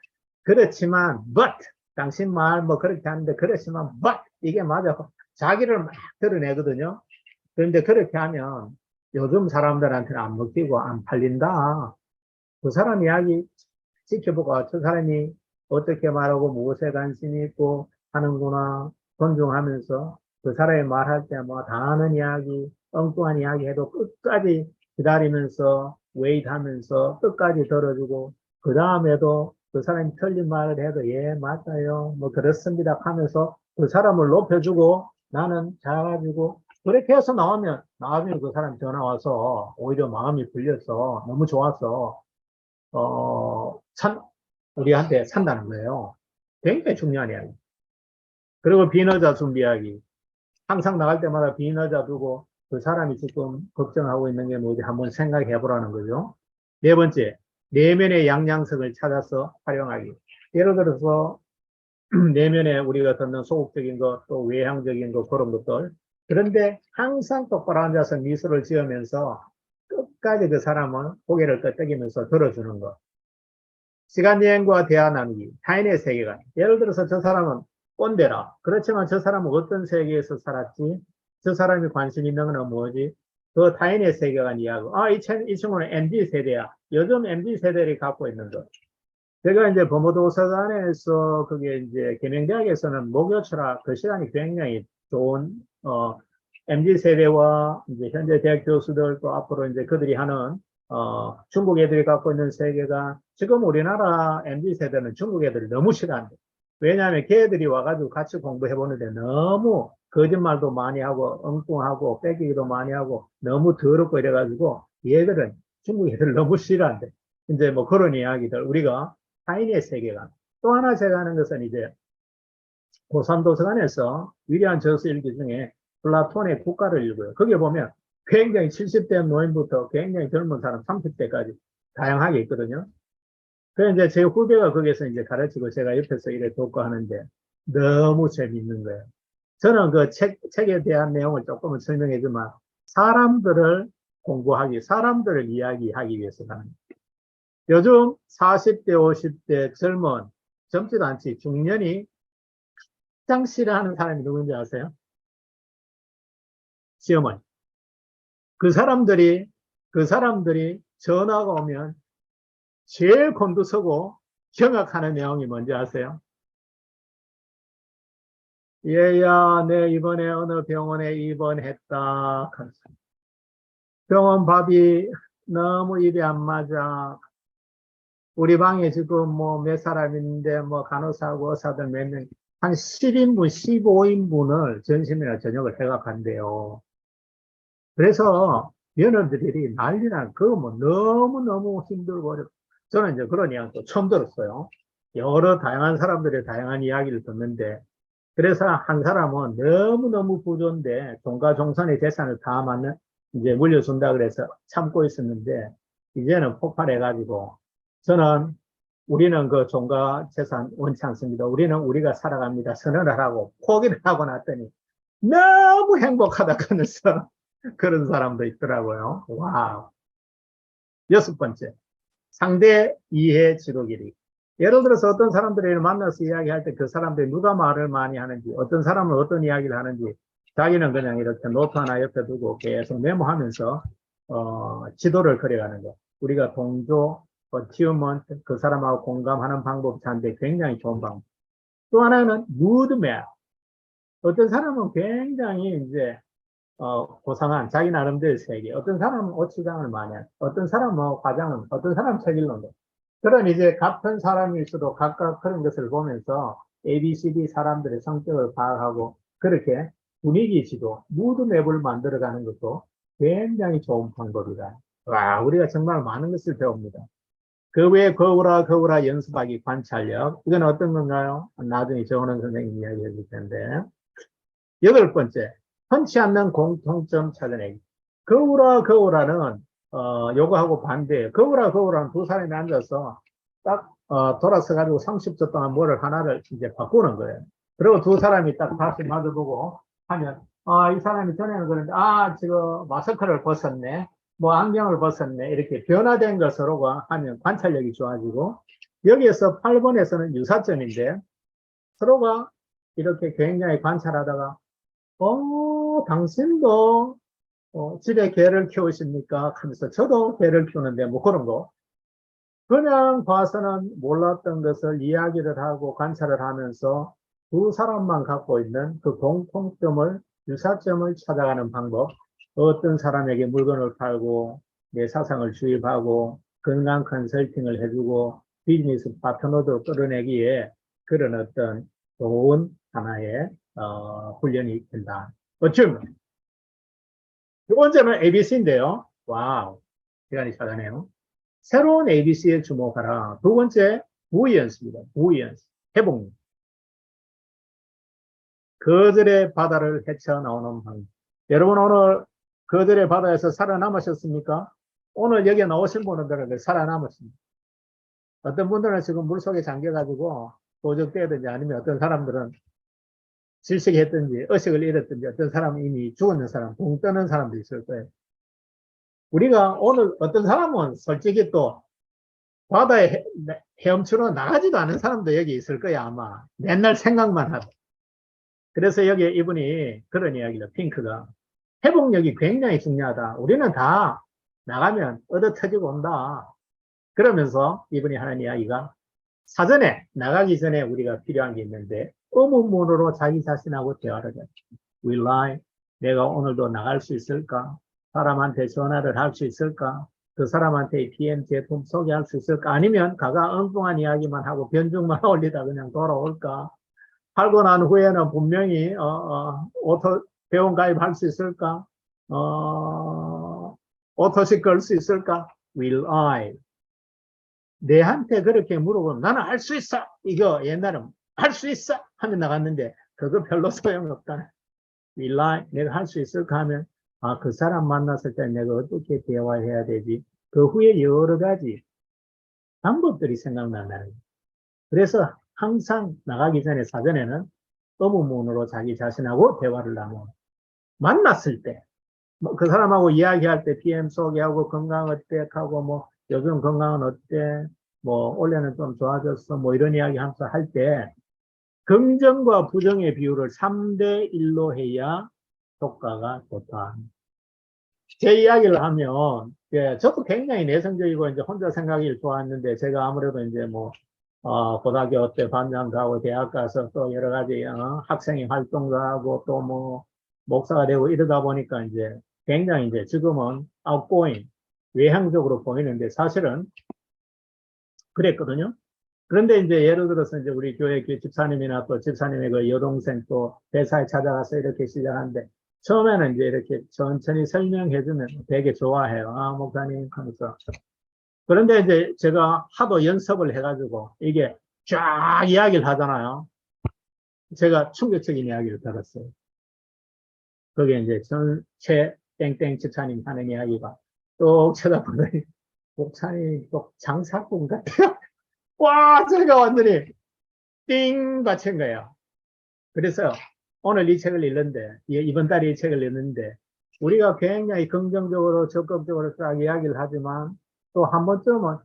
그렇지만 but 당신 말 뭐 그렇게 하는데 그렇지만 but 이게 맞아 자기를 막 드러내거든요. 그런데 그렇게 하면 요즘 사람들한테는 안 먹히고 안 팔린다. 그 사람 이야기 지켜보고 저 사람이 어떻게 말하고 무엇에 관심이 있고 하는구나 존중하면서 그 사람이 말할 때 뭐 다 아는 이야기, 엉뚱한 이야기 해도 끝까지 기다리면서 웨이트 하면서 끝까지 들어주고 그 다음에도 그 사람이 틀린 말을 해도 예 맞아요 뭐 그렇습니다 하면서 그 사람을 높여주고 나는 작아지고 그렇게 해서 나오면 나중에 그 사람 전화 와서 오히려 마음이 풀려서 너무 좋아서 참, 우리한테 산다는 거예요. 굉장히 중요한 이야기. 그리고 비너자 준비하기. 항상 나갈 때마다 비너자 두고 그 사람이 지금 걱정하고 있는 게 뭐지 한번 생각해 보라는 거죠. 네 번째, 내면의 양양성을 찾아서 활용하기. 예를 들어서 내면에 우리가 듣는 소극적인 것, 또 외향적인 것, 그런 것들. 그런데 항상 똑바로 앉아서 미소를 지으면서 끝까지 그 사람은 고개를 끄덕이면서 들어주는 것. 시간 여행과 대화 나누기, 타인의 세계관. 예를 들어서 저 사람은 꼰대라. 그렇지만 저 사람은 어떤 세계에서 살았지? 저 사람이 관심 있는 건 뭐지? 그 타인의 세계관 이야기. 이 친구는 MZ 세대야. 요즘 MZ 세대를 갖고 있는 거. 제가 이제 범어도서관에서 그게 이제 계명대학에서는 목요철학 그 시간이 굉장히 좋은, MZ 세대와 이제 현재 대학 교수들 또 앞으로 이제 그들이 하는 중국 애들이 갖고 있는 세계가 지금 우리나라 MZ 세대는 중국 애들이 너무 싫어한대. 왜냐하면 걔들이 와가지고 같이 공부해 보는데 너무 거짓말도 많이 하고 엉뚱하고 빼기도 많이 하고 너무 더럽고 이래가지고 얘들은 중국 애들 너무 싫어한대. 이제 뭐 그런 이야기들 우리가 타인의 세계관. 또 하나 제가 하는 것은 이제 고3 도서관에서 위대한 저서 일기 중에 플라톤의 국가를 읽어요. 거기에 보면 굉장히 70대 노인부터 굉장히 젊은 사람 30대까지 다양하게 있거든요. 그래서 이제 제 후배가 거기에서 이제 가르치고 제가 옆에서 이래 돕고 하는데 너무 재밌는 거예요. 저는 그 책에 대한 내용을 조금은 설명해주면 사람들을 공부하기, 사람들을 이야기하기 위해서 하는 거예요. 요즘 40대, 50대 젊지도 않지, 중년이 가장 싫어하는 사람이 누군지 아세요? 시어머니. 그 사람들이, 그 사람들이 전화가 오면 제일 곤두서고 경악하는 내용이 뭔지 아세요? 얘야, 내 이번에 어느 병원에 입원했다. 병원 밥이 너무 입에 안 맞아. 우리 방에 지금 뭐 몇 사람 있는데 뭐 간호사하고 의사들 몇 명, 한 10인분, 15인분을 점심이나 저녁을 해가간대요. 그래서 며느리들이 난리나, 그거 뭐 너무너무 힘들고 어렵고. 저는 이제 그런 이야기도 처음 들었어요. 여러 다양한 사람들의 다양한 이야기를 듣는데, 그래서 한 사람은 너무너무 부조인데, 종가종선의 재산을 다 맞는, 이제 물려준다 그래서 참고 있었는데, 이제는 폭발해가지고, 저는 우리는 그 종가 재산 원치 않습니다. 우리는 우리가 살아갑니다. 선언을 하고 포기를 하고 났더니 너무 행복하다 그러면서 그런 사람도 있더라고요. 와. 여섯 번째, 상대 이해 지도기리. 예를 들어서 어떤 사람들을 만나서 이야기할 때 그 사람들이 누가 말을 많이 하는지, 어떤 사람은 어떤 이야기를 하는지, 자기는 그냥 이렇게 노트 하나 옆에 두고 계속 메모하면서, 지도를 그려가는 거. 우리가 동조, 어티우먼트, 그 사람하고 공감하는 방법 자인데 굉장히 좋은 방법. 또 하나는 무드맵. 어떤 사람은 굉장히 이제 고상한 자기 나름대로의 세계. 어떤 사람은 옷치장을 많이 하고, 어떤 사람은 뭐 화장을, 어떤 사람은 책 읽는 거. 그런 이제 같은 사람일수도 각각 그런 것을 보면서 ABCD 사람들의 성격을 파악하고 그렇게 분위기 지도, 무드맵을 만들어가는 것도 굉장히 좋은 방법이다. 와, 우리가 정말 많은 것을 배웁니다. 그 외에 거울아 연습하기 관찰력. 이건 어떤 건가요? 나중에 정원원 선생님 이야기 해줄 텐데. 여덟 번째, 흔치 않는 공통점 찾아내기. 거울아는, 요거하고 반대예요. 거울아는 두 사람이 앉아서 딱, 돌아서 가지고 30초 동안 뭐를 하나를 이제 바꾸는 거예요. 그리고 두 사람이 딱 다시 마주보고 하면, 이 사람이 전에는 그런데, 지금 마스크를 벗었네. 뭐 안경을 벗었네. 이렇게 변화된 것으로 하면 관찰력이 좋아지고, 여기에서 8번에서는 유사점인데, 서로가 이렇게 굉장히 관찰하다가, 당신도 집에 개를 키우십니까? 하면서 저도 개를 키우는데 뭐 그런 거. 그냥 봐서는 몰랐던 것을 이야기를 하고 관찰을 하면서 두 사람만 갖고 있는 그 공통점을, 유사점을 찾아가는 방법. 어떤 사람에게 물건을 팔고 내 사상을 주입하고 건강 컨설팅을 해주고 비즈니스 파트너도 끌어내기에 그런 어떤 좋은 하나의 훈련이 된다. 어쩌면 두 번째는 ABC인데요. 와우, 시간이 차가네요. 새로운 ABC에 주목하라. 두 번째, 부연습입니다. 부연습, 회복. 그들의 바다를 헤쳐나오는 방법. 여러분 오늘 그들의 바다에서 살아남으셨습니까? 오늘 여기 나오신 분들은 살아남았습니다. 어떤 분들은 지금 물속에 잠겨가지고 도적되든지 아니면 어떤 사람들은 질식했든지 의식을 잃었든지 어떤 사람은 이미 죽었는 사람, 붕 뜨는 사람도 있을 거예요. 우리가 오늘 어떤 사람은 솔직히 또 바다에 헤엄치러 나가지도 않은 사람도 여기 있을 거야, 아마. 맨날 생각만 하고. 그래서 여기 이분이 그런 이야기를, 핑크가. 회복력이 굉장히 중요하다. 우리는 다 나가면 얻어 터지고 온다. 그러면서 이분이 하는 이야기가 사전에 나가기 전에 우리가 필요한 게 있는데 의문문으로 자기 자신하고 대화를 해. Will I? 내가 오늘도 나갈 수 있을까? 사람한테 전화를 할 수 있을까? 그 사람한테 PM 제품 소개할 수 있을까? 아니면 가가 엉뚱한 이야기만 하고 변죽만 올리다 그냥 돌아올까? 팔고 난 후에는 분명히 오토 회원 가입할 수 있을까? 오토식 걸 수 있을까? Will I? 내한테 그렇게 물어보면 나는 할 수 있어. 이거 옛날에 할 수 있어 하면 나갔는데 그거 별로 소용없다. Will I? 내가 할 수 있을까 하면 그 사람 만났을 때 내가 어떻게 대화해야 되지? 그 후에 여러 가지 방법들이 생각난다는 거예요. 그래서 항상 나가기 전에 사전에는 의문문으로 자기 자신하고 대화를 나누고 만났을 때 그 사람하고 이야기할 때 PM 소개하고 건강 어때 하고 뭐 요즘 건강은 어때 뭐 올해는 좀 좋아졌어 뭐 이런 이야기 하면서 할 때 긍정과 부정의 비율을 3대 1로 해야 효과가 좋다. 제 이야기를 하면 저도 굉장히 내성적이고 이제 혼자 생각이 좋았는데 제가 아무래도 이제 뭐 고등학교 때 반장 가고 대학 가서 또 여러 가지 학생회 활동도 하고 또 뭐 목사가 되고 이러다 보니까 이제 굉장히 이제 지금은 outgoing 외향적으로 보이는데 사실은 그랬거든요. 그런데 이제 예를 들어서 이제 우리 교회 집사님이나 또 집사님의 그 여동생 또 회사에 찾아가서 이렇게 시작하는데 처음에는 이제 이렇게 천천히 설명해주면 되게 좋아해요. 목사님 하면서. 그런데 이제 제가 하도 연습을 해가지고 이게 쫙 이야기를 하잖아요. 제가 충격적인 이야기를 들었어요. 그게 이제 최 땡땡 집사님 하는 이야기가 또 쳐다보더니 목사님 또 장사꾼 같아요. 와, 제가 완전히 띵 받친 거예요. 그래서 오늘 이 책을 읽는데, 이번 달에 이 책을 읽는데, 우리가 굉장히 긍정적으로 적극적으로 딱 이야기를 하지만 또 한 번쯤은,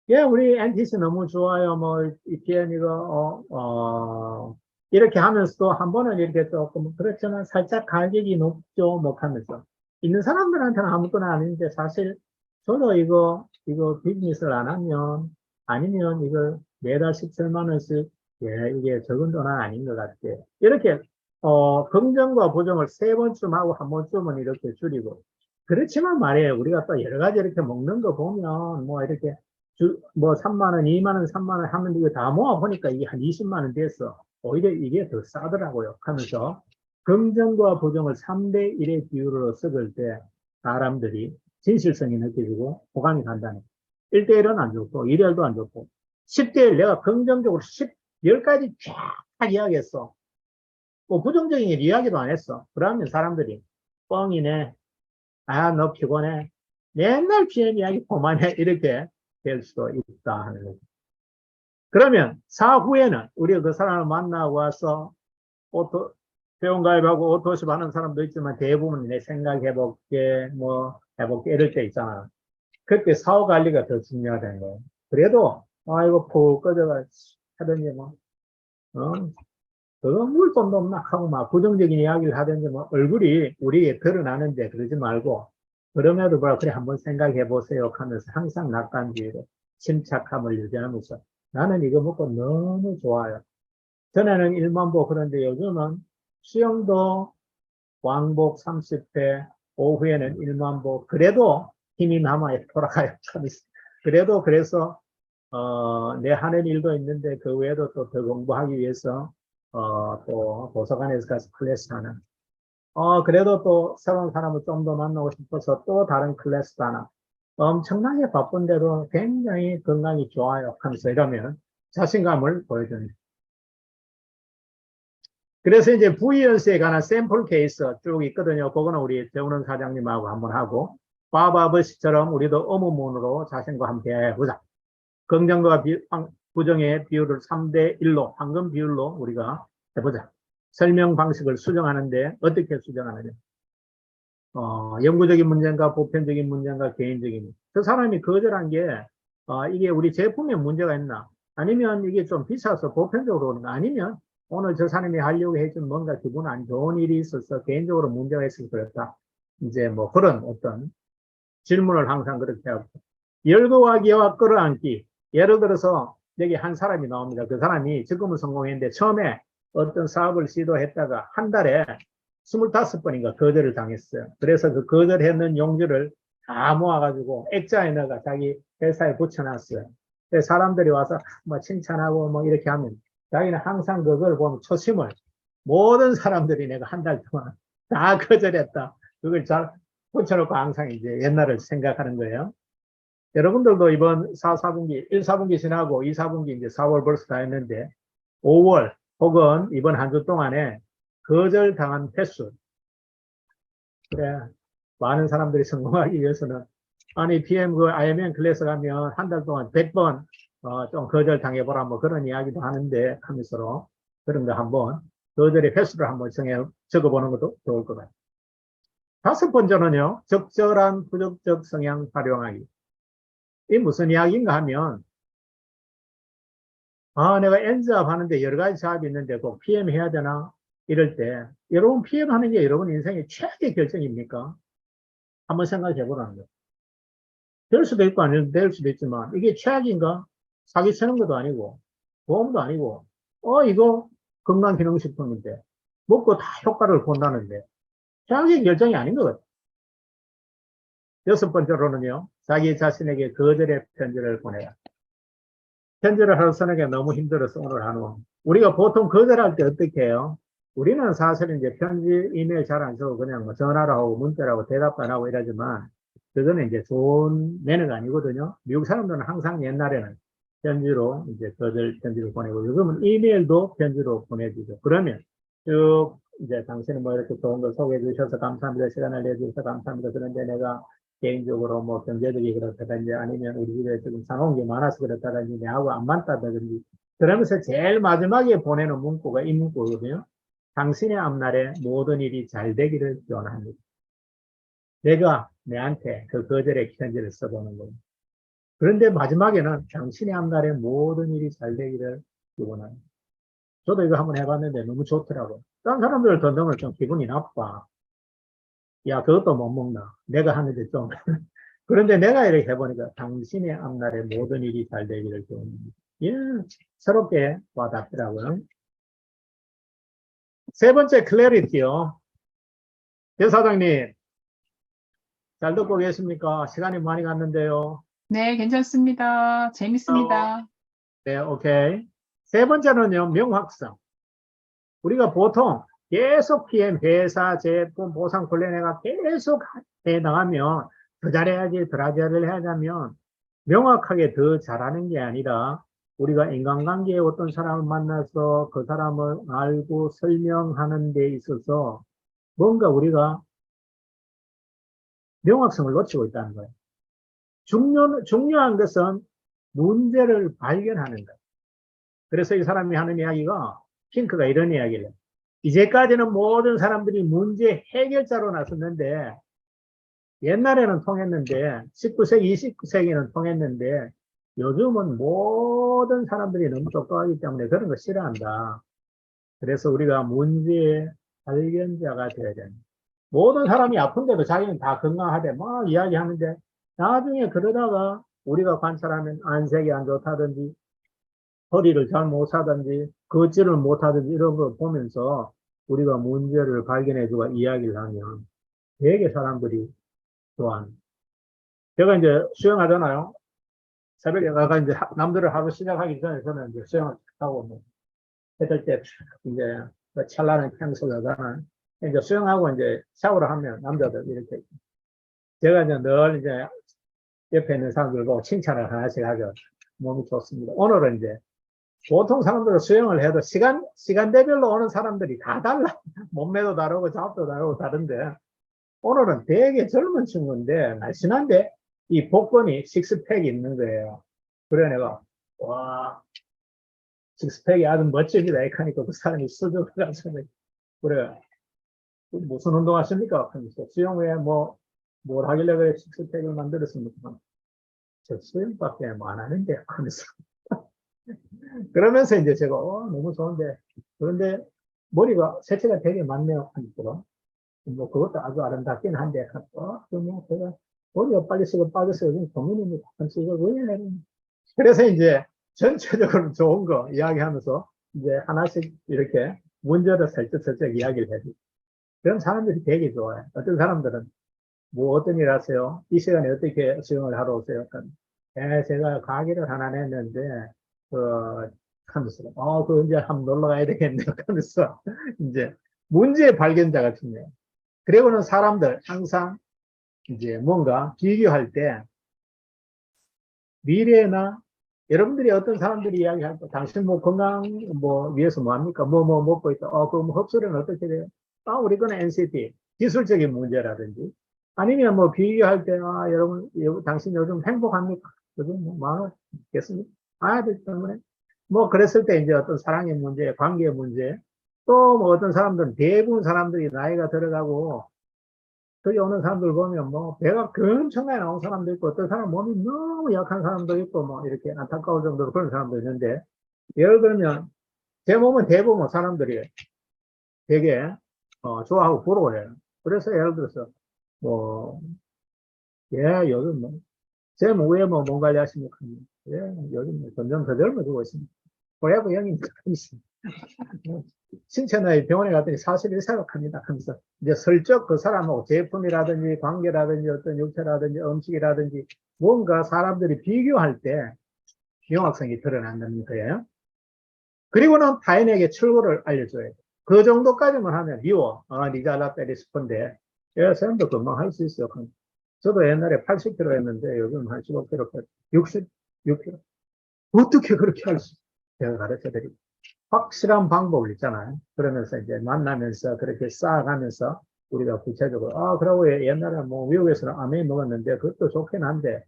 예, 우리 NTC 너무 좋아요. 뭐, EPN 이거, 이렇게 하면서도 한 번은 이렇게 조금, 그렇지만 살짝 가격이 높죠. 뭐 하면서. 있는 사람들한테는 아무것도나 아닌데 사실 저도 이거 비즈니스를 안 하면, 아니면 이걸 매달 17만 원씩 예, 이게 적은 돈은 아닌 것 같아. 이렇게, 긍정과 부정을 세 번쯤 하고 한 번쯤은 이렇게 줄이고. 그렇지만 말이에요. 우리가 또 여러 가지 이렇게 먹는 거 보면, 뭐 이렇게, 뭐 3만 원, 2만 원, 3만 원 하면 이거 다 모아보니까 이게 한 20만 원 됐어. 오히려 이게 더 싸더라고요. 하면서 긍정과 부정을 3대 1의 비율로 섞을 때 사람들이 진실성이 느껴지고 호감이 간다는 1대 1은 안 좋고 1대1도 안 좋고 10대 1 내가 긍정적으로 10가지 쫙 이야기했어. 뭐 부정적인 이야기도 안 했어. 그러면 사람들이 뻥이네. 아, 너 피곤해. 맨날 PM 이야기 그만해. 이렇게 될 수도 있다 하는 거죠. 그러면 사후에는 우리가 그 사람을 만나고 와서 오토, 회원가입하고 오토십 하는 사람도 있지만 대부분 내 생각해볼게, 뭐 해볼게 이럴 때 있잖아. 그때 사후 관리가 더 중요하다는 거예요. 그래도 아이고 푹 꺼져가 하든지 뭐 그거 물돈도 없나 하고 막 부정적인 이야기를 하든지 뭐 얼굴이 우리에게 드러나는데 그러지 말고 그럼에도 불구하고 그래 한번 생각해 보세요 하면서 항상 낙관주의로 침착함을 유지하면서 나는 이거 먹고 너무 좋아요. 전에는 1만 보 그런데 요즘은 수영도 왕복 30회 오후에는 1만 보 그래도 힘이 남아야 돌아가요. 그래도 그래서 내 하는 일도 있는데 그 외에도 또 더 공부하기 위해서 또 도서관에서 가서 클래스 하나. 그래도 또 새로운 사람을 좀 더 만나고 싶어서 또 다른 클래스 하나. 엄청나게 바쁜데도 굉장히 건강이 좋아요 하면서 이러면 자신감을 보여주는. 그래서 이제 부의연수에 관한 샘플 케이스 쭉 있거든요. 그거는 우리 정은원 사장님하고 한번 하고, 바바버시처럼 우리도 어머문으로 자신과 함께 해보자. 긍정과 부정의 비율을 3대 1로, 황금 비율로 우리가 해보자. 설명 방식을 수정하는데 어떻게 수정하느냐. 영구적인 문제인가, 보편적인 문제인가, 개인적인 문제. 그 사람이 거절한 게, 이게 우리 제품에 문제가 있나? 아니면 이게 좀 비싸서 보편적으로 오는가? 아니면 오늘 저 사람이 하려고 해준 뭔가 기분 안 좋은 일이 있어서 개인적으로 문제가 있어서 그렇다. 이제 뭐 그런 어떤 질문을 항상 그렇게 하고. 열거하기와 끌어안기. 예를 들어서 여기 한 사람이 나옵니다. 그 사람이 지금은 성공했는데 처음에 어떤 사업을 시도했다가 한 달에 25번인가 거절을 당했어요. 그래서 그 거절했는 용지를 다 모아가지고 액자에 넣어가 자기 회사에 붙여놨어요. 그래서 사람들이 와서 뭐 칭찬하고 뭐 이렇게 하면 자기는 항상 그걸 보면 초심을 모든 사람들이 내가 한 달 동안 다 거절했다. 그걸 잘 붙여놓고 항상 이제 옛날을 생각하는 거예요. 여러분들도 이번 4분기 1, 4분기 지나고 2, 4분기 이제 4월 벌써 다 했는데 5월 혹은 이번 한 주 동안에 거절당한 횟수. 그래. 많은 사람들이 성공하기 위해서는 아니 PM 그 IMN 클래스 가면 한 달 동안 100번 좀 거절 당해보라 뭐 그런 이야기도 하는데 하면서로 그런 거 한번 거절의 횟수를 한번 적어보는 것도 좋을 것 같아요. 5번째는요. 적절한 부적적 성향 활용하기. 이 무슨 이야기인가 하면 내가 엔잡 하는데 여러 가지 작업이 있는데 꼭 PM 해야 되나? 이럴 때 여러분 PM 하는 게 여러분 인생의 최악의 결정입니까? 한번 생각해 보라는 거예요. 될 수도 있고 아니면 될 수도 있지만 이게 최악인가? 사기 치는 것도 아니고 보험도 아니고 이거 건강기능식품인데 먹고 다 효과를 본다는데 최악의 결정이 아닌 것 같아요. 6번째로는요. 자기 자신에게 거절의 편지를 보내라. 편지를 하루 쓰는 게 너무 힘들어서 오늘 하는 우리가 보통 거절할 때 어떻게 해요? 우리는 사실 이제 편지, 이메일 잘 안 쓰고 그냥 뭐 전화로 하고 문자로 하고 대답도 안 하고 이러지만 그거는 이제 좋은 매너가 아니거든요. 미국 사람들은 항상 옛날에는 편지로 이제 거절 편지를 보내고 요즘은 이메일도 편지로 보내주죠. 그러면 쭉 이제 당신은 뭐 이렇게 좋은 걸 소개해 주셔서 감사합니다. 시간을 내주셔서 감사합니다. 그런데 내가 개인적으로 뭐 경제적이 그렇다든지 아니면 우리 집에 지금 사놓은 게 많아서 그렇다든지 내하고 안 맞다든지 그러면서 제일 마지막에 보내는 문구가 이 문구거든요. 당신의 앞날에 모든 일이 잘 되기를 기원합니다. 내가 내한테 그 거절의 편지를 써보는 거예요. 그런데 마지막에는 당신의 앞날에 모든 일이 잘 되기를 기원합니다. 저도 이거 한번 해봤는데 너무 좋더라고요. 다른 사람들 던져면 좀 기분이 나빠. 야, 그것도 못 먹나. 내가 하는데 좀. 그런데 내가 이렇게 해보니까 당신의 앞날에 모든 일이 잘 되기를 기원합니다. 예, 새롭게 와닿더라고요. 세 번째, 클래리티요. 대사장님, 잘 듣고 계십니까? 시간이 많이 갔는데요. 네, 괜찮습니다. 재밌습니다. 네, 오케이. 세 번째는요, 명확성. 우리가 보통 계속 PM, 회사, 제품, 보상 관련해가 계속 해 나가면 더 잘해야지, 더 잘해야냐면 명확하게 더 잘하는 게 아니라 우리가 인간관계에 어떤 사람을 만나서 그 사람을 알고 설명하는 데 있어서 뭔가 우리가 명확성을 놓치고 있다는 거예요. 중요한 것은 문제를 발견하는 거예요. 그래서 이 사람이 하는 이야기가, 핑크가 이런 이야기를 해요. 이제까지는 모든 사람들이 문제 해결자로 나섰는데, 옛날에는 통했는데, 19세기, 29세기는 통했는데, 요즘은 모든 사람들이 너무 똑똑하기 때문에 그런 거 싫어한다. 그래서 우리가 문제 발견자가 되어야 됩니다. 모든 사람이 아픈데도 자기는 다 건강하대 막 이야기하는데, 나중에 그러다가 우리가 관찰하면 안색이 안 좋다든지, 허리를 잘 못하든지, 걷지를 못하든지 이런 걸 보면서 우리가 문제를 발견해주고 이야기를 하면 되게 사람들이 좋아합니다. 제가 이제 수영하잖아요. 새벽에 가가 이제 남들을 하루 시작하기 전에 저는 이제 수영을 하고 뭐 해질 때 이제 그 찰나는 평소가잖아요. 이제 수영하고 이제 샤워를 하면 남자들 이렇게 제가 이제 늘 이제 옆에 있는 사람들 보고 칭찬을 하나씩 하죠. 몸이 좋습니다. 오늘은 이제 보통 사람들은 수영을 해도 시간대별로 오는 사람들이 다 달라. 몸매도 다르고 잡도 다르고 다른데, 오늘은 되게 젊은 친구인데, 날씬한데, 이 복근이 식스팩이 있는 거예요. 그래, 내가, 와, 식스팩이 아주 멋지다. 이렇게 하니까 그 사람이 수줍어가지고, 그래, 무슨 운동 하십니까? 하면서, 수영 외에 뭘 하길래 그래, 식스팩을 만들었습니까? 저 수영밖에 뭐 안 하는데, 하면서. 그러면서 이제 제가, 너무 좋은데. 그런데 머리가 세체가 되게 많네요. 하니까. 뭐 그것도 아주 아름답긴 한데, 그러면 제가 머리가 빨리 쓰고 빠져서 요즘 고민입니다. 그래서 이걸 왜 내는. 그래서 이제 전체적으로 좋은 거 이야기하면서 이제 하나씩 이렇게 문제를 살짝살짝 이야기를 해요. 그런 사람들이 되게 좋아요. 어떤 사람들은 뭐 어떤 일 하세요? 이 시간에 어떻게 수영을 하러 오세요? 제가 가기를 하나 냈는데, 그, 하면서, 그 이제 한번 놀러 가야 되겠네요. 하면서, 이제, 문제 발견자가 중요해요. 그리고는 사람들, 항상, 이제 뭔가 비교할 때, 미래나, 여러분들이 어떤 사람들이 이야기할 때, 당신 뭐 건강, 뭐, 위해서 뭐 합니까? 뭐 먹고 있다. 그럼 흡수는 어떻게 돼요? 우리 거는 NCT, 기술적인 문제라든지, 아니면 뭐 비교할 때, 여러분, 당신 요즘 행복합니까? 요즘 뭐, 마음겠습니까? 아들 때문에. 뭐, 그랬을 때 이제 어떤 사랑의 문제, 관계의 문제, 또 뭐 어떤 사람들은 대부분 사람들이 나이가 들어가고, 거기 오는 사람들 보면 뭐, 배가 엄청나게 나온 사람도 있고, 어떤 사람 몸이 너무 약한 사람도 있고, 뭐, 이렇게 안타까울 정도로 그런 사람도 있는데, 예를 들면, 제 몸은 대부분 사람들이 되게, 좋아하고 부러워해요. 그래서 예를 들어서, 뭐, 예, 요즘 뭐, 제 뭐에 몸 관리하십니까? 예, 요즘 뭐 점점 더 젊어지고 있습니다. 고야부 형님, 신체 나이 병원에 갔더니 41세로 합니다. 하면서 이제 슬쩍 그 사람하고 제품이라든지 관계라든지 어떤 육체라든지 음식이라든지 뭔가 사람들이 비교할 때 명확성이 드러난다는 거예요. 그리고는 타인에게 출구를 알려줘야 돼요. 그 정도까지만 하면 미워. 니 잘났다 싶은데 선생님도 금방 할 수 있어요. 저도 옛날에 80kg 했는데 요즘 한 15kg, 66kg. 어떻게 그렇게 할 수 있어요? 제가 가르쳐 드리고. 확실한 방법을 있잖아요. 그러면서 이제 만나면서 그렇게 쌓아가면서 우리가 구체적으로, 그러고 옛날에 뭐 미국에서는 아메이 먹었는데 그것도 좋긴 한데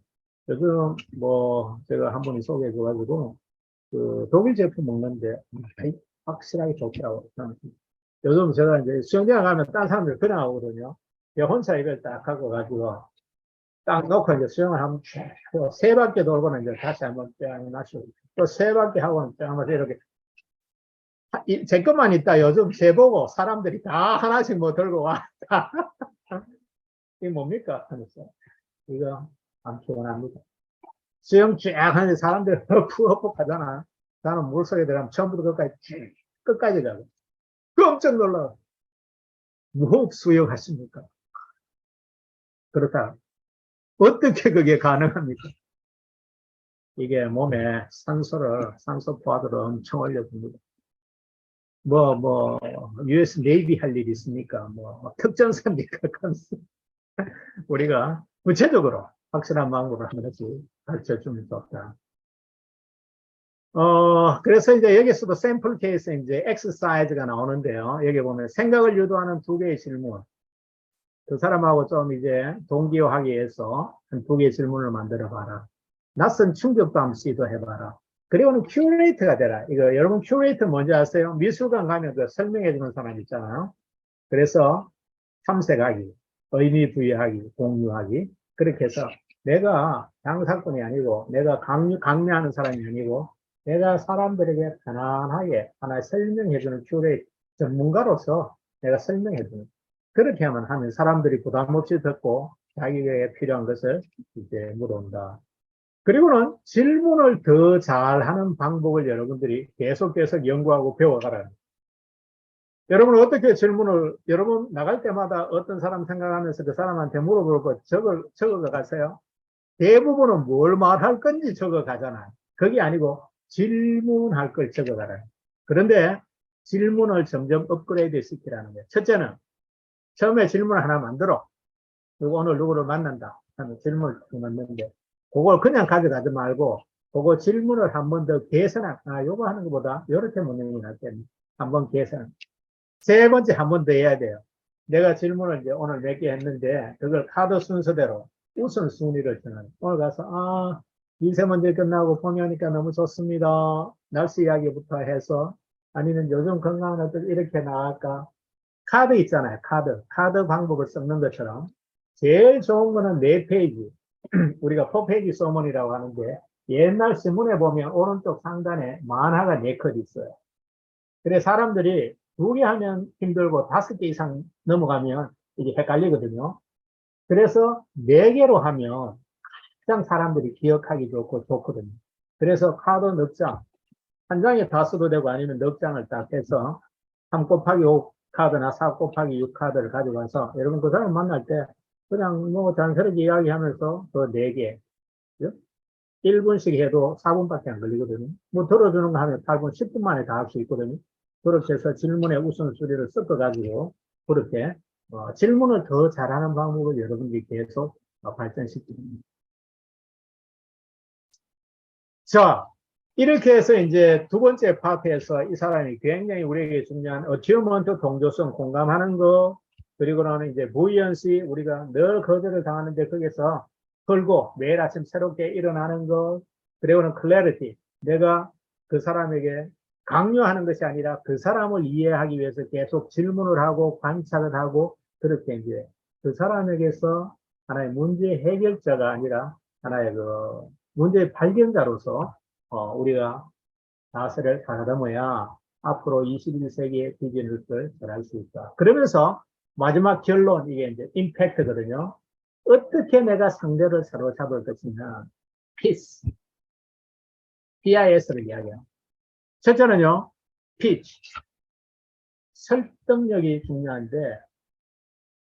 요즘 뭐 제가 한 분이 소개해 줘가지고 그 독일 제품 먹는데 확실하게 좋더라고요. 요즘 제가 이제 수영장 가면 딴 사람들 그냥 하거든요. 혼자 이걸 딱 하고 가지고 딱 놓고 이제 수영을 하면 세 바퀴 돌고는 이제 다시 한번 쫙 마시고 또 세 바퀴 하고는 쫙 마시고 이렇게 제 것만 있다. 요즘 제 보고 사람들이 다 하나씩 뭐 들고 와. 이게 뭡니까? 하면서. 이거 안 피곤합니다. 수영 쫙 하는데 사람들이 푸업푸업 하잖아. 나는 물속에 들어가면 처음부터 끝까지 가고. 깜짝 놀라. 무호흡 수영하십니까? 그렇다. 어떻게 그게 가능합니까? 이게 몸에 산소 포화도를 엄청 올려줍니다. 뭐, US 네이비 할 일 있습니까? 뭐, 특전사입니까? 그러면서 우리가 구체적으로 확실한 마음으로 한 가지 가르쳐 주면 좋다. 그래서 이제 여기서도 샘플 케이스 이제 엑서사이즈가 나오는데요. 여기 보면 생각을 유도하는 두 개의 질문. 그 사람하고 좀 이제 동기화하기 위해서 한 두 개의 질문을 만들어 봐라. 낯선 충격감 시도해봐라. 그리고는 큐레이터가 되라. 이거 여러분 큐레이터 뭔지 아세요? 미술관 가면 그 설명해 주는 사람 있잖아요. 그래서 탐색하기, 의미 부여하기, 공유하기. 그렇게 해서 내가 장사꾼이 아니고 내가 강요하는 사람이 아니고 내가 사람들에게 편안하게 하나 설명해주는 큐레이터, 전문가로서 내가 설명해주는. 그렇게 하면 사람들이 부담 없이 듣고 자기에게 필요한 것을 이제 물어온다. 그리고는 질문을 더 잘하는 방법을 여러분들이 계속 연구하고 배워가라. 여러분 어떻게 질문을 여러분 나갈 때마다 어떤 사람 생각하면서 그 사람한테 물어보고 적어 가세요. 대부분은 뭘 말할 건지 적어 가잖아요. 그게 아니고 질문할 걸 적어 가라. 그런데 질문을 점점 업그레이드 시키라는 거예요. 첫째는 처음에 질문 하나 만들어. 그리고 오늘 누구를 만난다 하면 질문을 만드는데 그걸 그냥 가져가지 말고 그거 질문을 한 번 더 개선한, 요거 하는 것보다 이렇게 묻는 게 낫겠네. 한번 개선. 세 번째 한 번 더 해야 돼요. 내가 질문을 이제 오늘 몇 개 했는데 그걸 카드 순서대로 우선순위를 정하는. 오늘 가서 미세먼지 끝나고 봄이 오니까 너무 좋습니다. 날씨 이야기부터 해서 아니면 요즘 건강은 어떻게 이렇게 나갈까? 카드 있잖아요. 카드 방법을 섞는 것처럼 제일 좋은 거는 4페이지. 우리가 4페이지 소문이라고 하는데 옛날 신문에 보면 오른쪽 상단에 만화가 4컷 있어요. 그래 사람들이 2개 하면 힘들고 5개 이상 넘어가면 이게 헷갈리거든요. 그래서 4개로 하면 가장 사람들이 기억하기 좋고 좋거든요. 그래서 카드 넉 장, 한 장에 다 써도 되고 아니면 넉 장을 딱 해서 3 곱하기 5 카드나 4 곱하기 6 카드를 가져가서 여러분 그 사람 만날 때 그냥 뭐 자연스럽게 이야기하면서 그 4개 1분씩 해도 4분밖에 안 걸리거든요. 뭐 들어주는 거 하면 8분, 10분 만에 다 할 수 있거든요. 그렇게 해서 질문의 우선순위를 섞어가지고 그렇게 질문을 더 잘하는 방법을 여러분들이 계속 발전시킵니다. 자, 이렇게 해서 이제 두 번째 파트에서 이 사람이 굉장히 우리에게 중요한 어튜먼트 동조성 공감하는 거, 그리고는 이제 부이언시 우리가 늘 거절을 당하는데 거기서 걸고 매일 아침 새롭게 일어나는 것, 그리고는 클래리티 내가 그 사람에게 강요하는 것이 아니라 그 사람을 이해하기 위해서 계속 질문을 하고 관찰을 하고 그렇게 이제 그 사람에게서 하나의 문제 해결자가 아니라 하나의 그 문제 발견자로서 우리가 자세를 가다듬어야 앞으로 21세기의 비즈니스를 잘할 수 있다. 그러면서 마지막 결론 이게 이제 임팩트거든요. 어떻게 내가 상대를 사로잡을 것이냐. PIS, PIS를 이야기해요. 첫째는요, pitch, 설득력이 중요한데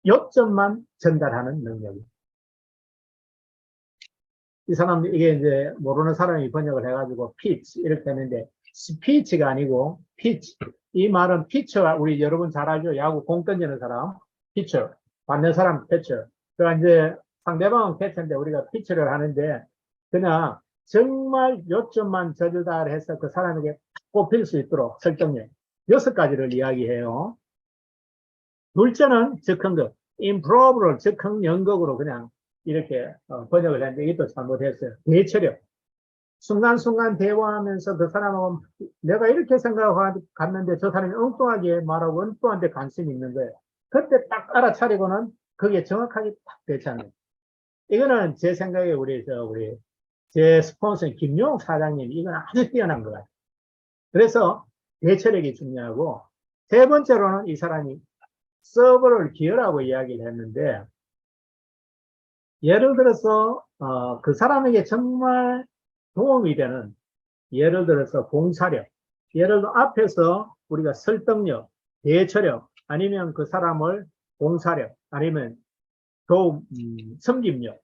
요점만 전달하는 능력이. 이 사람, 이게 이제 모르는 사람이 번역을 해가지고 pitch 이렇게 했는데 스피치가 아니고 pitch. 이 말은 피처가 우리 여러분 잘 알죠? 야구 공 던지는 사람, 피처. 받는 사람, 캐쳐. 그러니까 이제 상대방은 캐쳐인데 우리가 피처를 하는데 그냥 정말 요점만 전달해서 그 사람에게 꼽힐 수 있도록 설득력. 6가지를 이야기해요. 둘째는 즉흥적, improve를 즉흥 연극으로 그냥 이렇게 번역을 했는데 이것도 잘못했어요. 대처력. 순간순간 대화하면서 그 사람하고 내가 이렇게 생각하고 갔는데 저 사람이 엉뚱하게 말하고 엉뚱한데 관심이 있는 거예요. 그때 딱 알아차리고는 그게 정확하게 딱 되잖아요. 이거는 제 생각에 우리 제 스폰서 김용 사장님 이건 아주 뛰어난 것 같아요. 그래서 대처력이 중요하고 세 번째로는 이 사람이 서버를 기어라고 이야기를 했는데 예를 들어서 그 사람에게 정말 도움이 되는 예를 들어서 봉사력, 예를 들어 앞에서 우리가 설득력, 대처력, 아니면 그 사람을 봉사력, 아니면 도움, 섬김력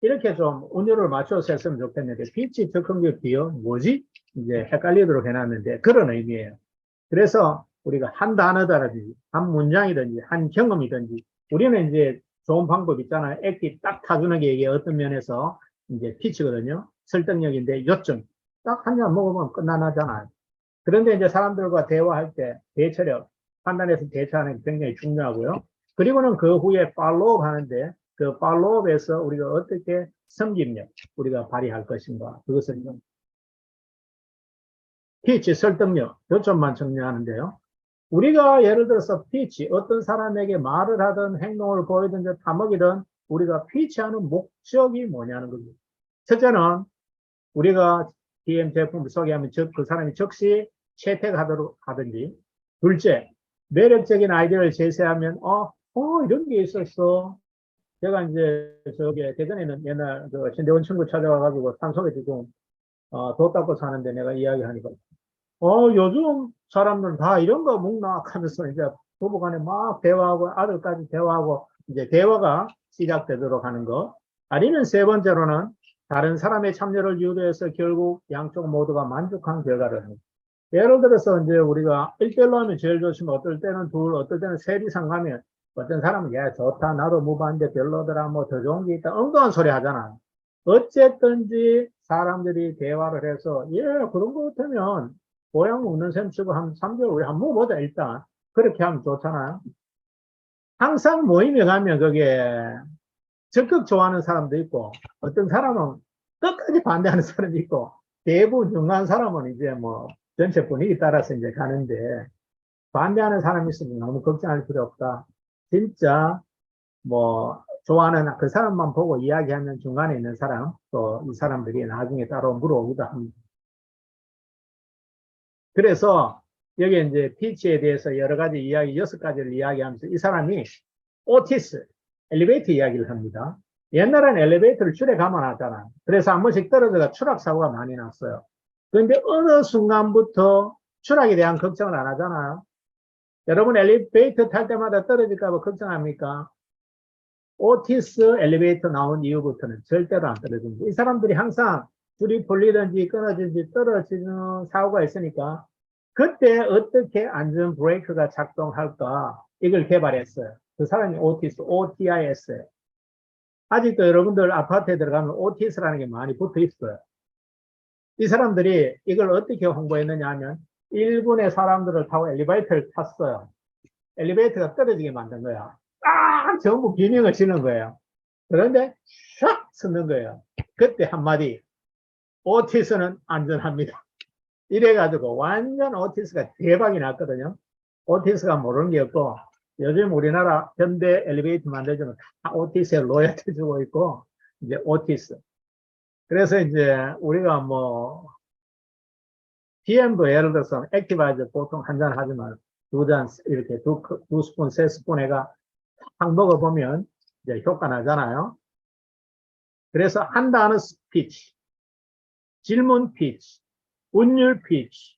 이렇게 좀 운율을 맞춰서 했으면 좋겠는데 빛이 적응력 비어 뭐지? 이제 헷갈리도록 해놨는데 그런 의미예요. 그래서 우리가 한 단어다든지, 한 문장이든지, 한 경험이든지, 우리는 이제 좋은 방법 있잖아요. 액기 딱 타주는 게 이게 어떤 면에서 이제 피치거든요. 설득력인데 요점. 딱 한 잔 먹으면 끝나잖아요. 그런데 이제 사람들과 대화할 때 대처력, 판단해서 대처하는 게 굉장히 중요하고요. 그리고는 그 후에 팔로우업 하는데 그 팔로우업에서 우리가 어떻게 섬김력, 우리가 발휘할 것인가. 그것을 피치, 설득력, 요점만 정리하는데요. 우리가 예를 들어서 피치, 어떤 사람에게 말을 하든 행동을 보이든 타먹이든 우리가 피치하는 목적이 뭐냐는 겁니다. 첫째는 우리가 DM 제품을 소개하면 그 사람이 즉시 채택하도록 하든지. 둘째, 매력적인 아이디어를 제시하면, 이런 게 있었어. 제가 이제 저기 대전에는 옛날 그 신대원 친구 찾아와가지고 산속에서 돈 닦고 사는데 내가 이야기하니까 요즘 사람들은 다 이런 거 먹나 하면서 이제 부부간에 막 대화하고 아들까지 대화하고 이제 대화가 시작되도록 하는 거. 아니면 세 번째로는 다른 사람의 참여를 유도해서 결국 양쪽 모두가 만족한 결과를 합니다. 예를 들어서 이제 우리가 1대1로 하면 제일 좋지만 어떨 때는 둘, 어떨 때는 셋 이상 가면 어떤 사람은 야 좋다 나도 무반대 별로더라 뭐 더 좋은 게 있다 엉뚱한 소리 하잖아. 어쨌든지 사람들이 대화를 해서 그런 거 같으면 보양 먹는 셈 치고 한 3개월 우리 한번 먹어보자 일단 그렇게 하면 좋잖아요. 항상 모임에 가면 그게 적극 좋아하는 사람도 있고 어떤 사람은 끝까지 반대하는 사람도 있고 대부분 중간 사람은 이제 뭐 전체 분위기 따라서 이제 가는데 반대하는 사람이 있으면 너무 걱정할 필요 없다. 진짜 뭐 좋아하는 그 사람만 보고 이야기하면 중간에 있는 사람 또 이 사람들이 나중에 따로 물어오기도 합니다. 그래서 여기 이제 피치에 대해서 여러 가지 이야기, 6가지를 이야기하면서 이 사람이 오티스, 엘리베이터 이야기를 합니다. 옛날에는 엘리베이터를 줄에 감아놨잖아. 그래서 한 번씩 떨어져가 추락사고가 많이 났어요. 그런데 어느 순간부터 추락에 대한 걱정을 안 하잖아요. 여러분 엘리베이터 탈 때마다 떨어질까봐 걱정합니까? 오티스 엘리베이터 나온 이후부터는 절대로 안 떨어집니다. 이 사람들이 항상 줄이 풀리든지 끊어지든지 떨어지는 사고가 있으니까 그때 어떻게 안전 브레이크가 작동할까 이걸 개발했어요. 그 사람이 오티스, OTIS예요. 아직도 여러분들 아파트에 들어가면 오티스라는 게 많이 붙어 있어요. 이 사람들이 이걸 어떻게 홍보했느냐 하면 일본의 사람들을 타고 엘리베이터를 탔어요. 엘리베이터가 떨어지게 만든 거야. 전부 비명을 치는 거예요. 그런데 샥 쓰는 거예요. 그때 한마디 오티스는 안전합니다. 이래가지고 완전 오티스가 대박이 났거든요. 오티스가 모르는 게 없고 요즘 우리나라 현대 엘리베이터 만들어주면 다 오티스에 로열티 주고 있고 이제 오티스. 그래서 이제 우리가 뭐 DM도 예를 들어서 액티바이저 보통 한 잔 하지만 두 잔 이렇게 두 스푼 세 스푼 해가 딱 먹어보면 이제 효과 나잖아요. 그래서 한 단어 스피치, 질문 피치, 운율 피치,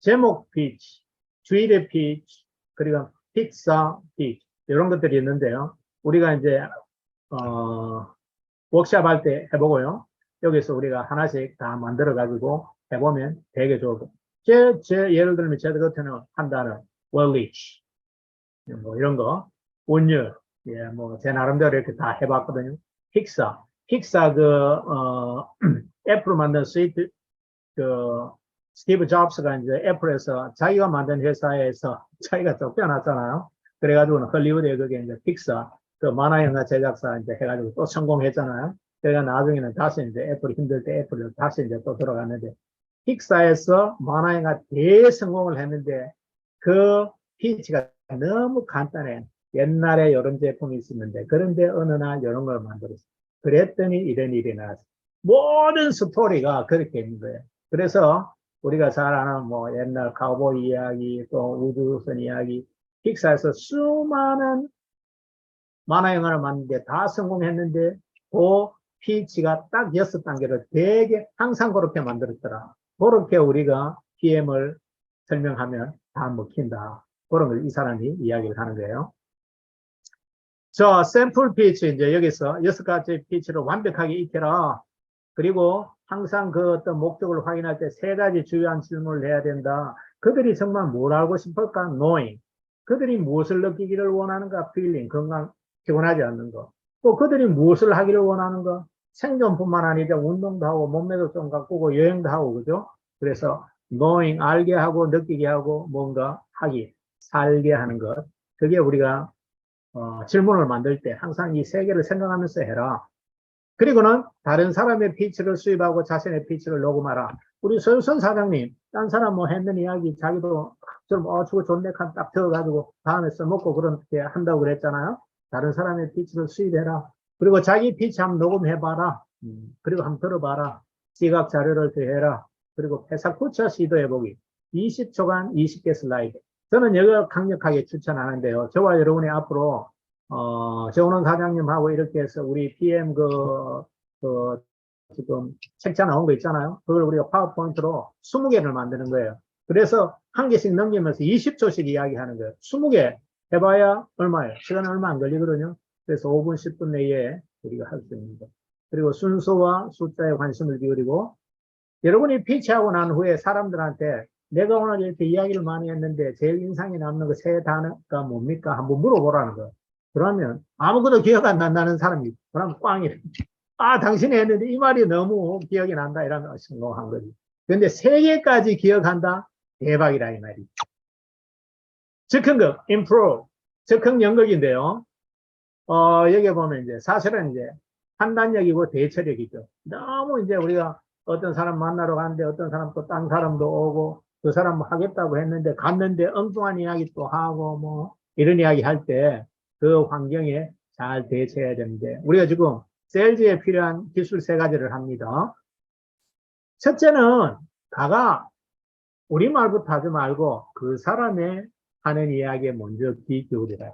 제목 피치, 주의대 피치, 그리고 픽사 피치 이런 것들이 있는데요. 우리가 이제 워크샵 할 때 해보고요. 여기서 우리가 하나씩 다 만들어 가지고 해보면 되게 좋고 예를 들면 제 같은 한 단어 wellich 뭐 이런 거 운율 뭐 제 나름대로 이렇게 다 해봤거든요. 픽사 애플 만든 스위트 그 스티브 잡스가 이제 애플에서 자기가 만든 회사에서 자기가 쫓겨났잖아요. 그래가지고는 헐리우드에 그게 이제 픽사 그 만화영화 제작사 이제 해가지고 또 성공했잖아요. 그러니까 나중에는 다시 이제 애플이 힘들 때 애플을 다시 이제 또 들어갔는데 픽사에서 만화영화 대성공을 했는데 그 피치가 너무 간단해. 옛날에 이런 제품이 있었는데 그런데 어느 날 이런 걸 만들었어. 그랬더니 이런 일이 나왔어. 모든 스토리가 그렇게 있는 거예요. 그래서 우리가 잘 아는 뭐 옛날 카우보이 이야기 또 우주선 이야기 픽사에서 수많은 만화 영화를 만드는데 다 성공했는데 그 피치가 딱 6단계를 되게 항상 그렇게 만들었더라. 그렇게 우리가 PM을 설명하면 다 먹힌다. 그런 걸 이 사람이 이야기를 하는 거예요. 자, 샘플 피치 이제 여기서 6가지 피치를 완벽하게 익혀라. 그리고 항상 그 어떤 목적을 확인할 때 3가지 중요한 질문을 해야 된다. 그들이 정말 뭘 알고 싶을까? knowing. 그들이 무엇을 느끼기를 원하는가? feeling. 건강, 피곤하지 않는 거. 또 그들이 무엇을 하기를 원하는가? 생존뿐만 아니라 운동도 하고 몸매도 좀 가꾸고 여행도 하고 그죠? 그래서 knowing, 알게 하고 느끼게 하고 뭔가 하기, 살게 하는 것. 그게 우리가 질문을 만들 때 항상 이 세 개를 생각하면서 해라. 그리고는 다른 사람의 피치를 수입하고 자신의 피치를 녹음하라. 우리 서유선 사장님, 딴 사람 뭐 했는 이야기 자기도 좀, 저거 좋네, 딱 들어가지고 다음에 써먹고 그렇게 한다고 그랬잖아요. 다른 사람의 피치를 수입해라. 그리고 자기 피치 한번 녹음해봐라. 그리고 한번 들어봐라. 시각 자료를 더해라. 그리고 페사쿠차 시도해보기. 20초간 20개 슬라이드. 저는 이거 강력하게 추천하는데요. 저와 여러분이 앞으로 정원원 사장님하고 이렇게 해서 우리 PM 지금 책자 나온 거 있잖아요. 그걸 우리가 파워포인트로 20개를 만드는 거예요. 그래서 한 개씩 넘기면서 20초씩 이야기하는 거예요. 20개 해봐야 얼마예요? 시간 얼마 안 걸리거든요. 그래서 5분, 10분 내에 우리가 할 수 있는 거. 그리고 순서와 숫자에 관심을 기울이고 여러분이 피치하고 난 후에 사람들한테 내가 오늘 이렇게 이야기를 많이 했는데 제일 인상이 남는 그 세 단어가 뭡니까? 한번 물어보라는 거예요. 그러면 아무것도 기억 안 난다는 사람이 그러면 꽝이래. 아, 당신이 했는데 이 말이 너무 기억이 난다 이러면 성공한 거지. 근데 세 개까지 기억한다? 대박이라 이 말이. 즉흥극, improve, 즉흥 연극인데요. 여기 보면 이제 사실은 이제 판단력이고 대처력이죠. 너무 이제 우리가 어떤 사람 만나러 가는데 어떤 사람 또 딴 사람도 오고 그 사람 뭐 하겠다고 했는데 갔는데 엉뚱한 이야기 또 하고 뭐 이런 이야기 할 때 그 환경에 잘 대처해야 되는데 우리가 지금 세일즈에 필요한 기술 세 가지를 합니다. 첫째는 가가 우리말부터 하지 말고 그 사람의 하는 이야기에 먼저 귀 기울이라.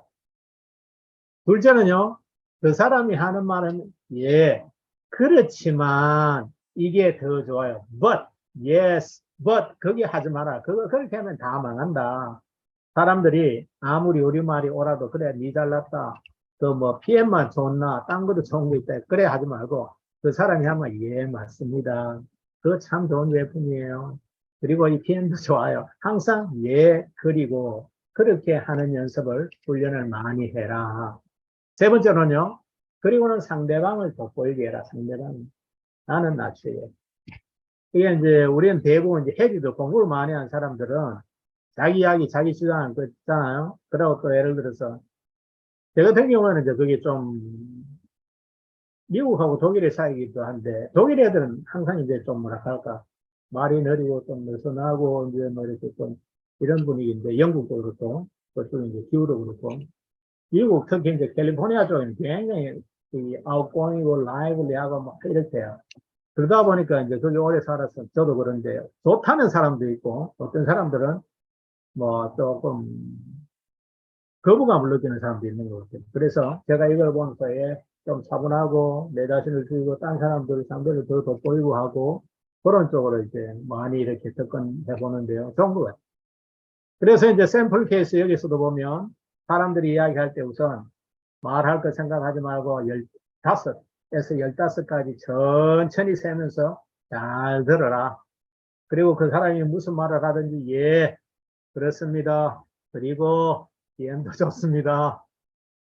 둘째는요, 그 사람이 하는 말은, 예, 그렇지만, 이게 더 좋아요. But, yes, but, 그게 하지 마라. 그렇게 하면 다 망한다. 사람들이 아무리 우리말이 오라도, 그래, 니 잘났다. 그 뭐, PM만 좋나, 딴 것도 좋은 거 있다. 그래, 하지 말고, 그 사람이 하면, 예, 맞습니다. 그거 참 좋은 제품이에요. 그리고 이 PM도 좋아요. 항상, 예, 그리고, 그렇게 하는 연습을, 훈련을 많이 해라. 세 번째로는요, 그리고는 상대방을 돋보이게 해라, 상대방. 나는 낫지. 이게 이제, 우리는 대부분 이제 헤비도 공부를 많이 한 사람들은 자기 이야기, 자기 주장하는 거 있잖아요. 그러고 또 예를 들어서, 저 같은 경우에는 이제 그게 좀, 미국하고 독일의 사이기도 한데, 독일 애들은 항상 이제 좀 뭐랄까, 말이 느리고 좀 느슨하고, 이제 뭐 이렇게 좀 이런 분위기인데, 영국도 그렇고, 그쪽 이제 기후도 그렇고, 미국 특히 이제 캘리포니아 쪽에는 굉장히 이 아웃고잉이고 라이블리하고 막 이렇대요. 그러다 보니까 이제 거기 오래 살아서 저도 그런데 좋다는 사람도 있고 어떤 사람들은 뭐 조금 거부감을 느끼는 사람도 있는 것 같아요. 그래서 제가 이걸 보면서 좀 차분하고 내 자신을 줄이고 딴 사람들 상대를 더 돋보이고 하고 그런 쪽으로 이제 많이 이렇게 접근해 보는데요. 좋은 것 같아요. 그래서 이제 샘플 케이스 여기서도 보면 사람들이 이야기할 때 우선 말할 거 생각하지 말고 15에서 15까지 천천히 세면서 잘 들어라. 그리고 그 사람이 무슨 말을 하든지 예, 그렇습니다. 그리고 예언도 좋습니다.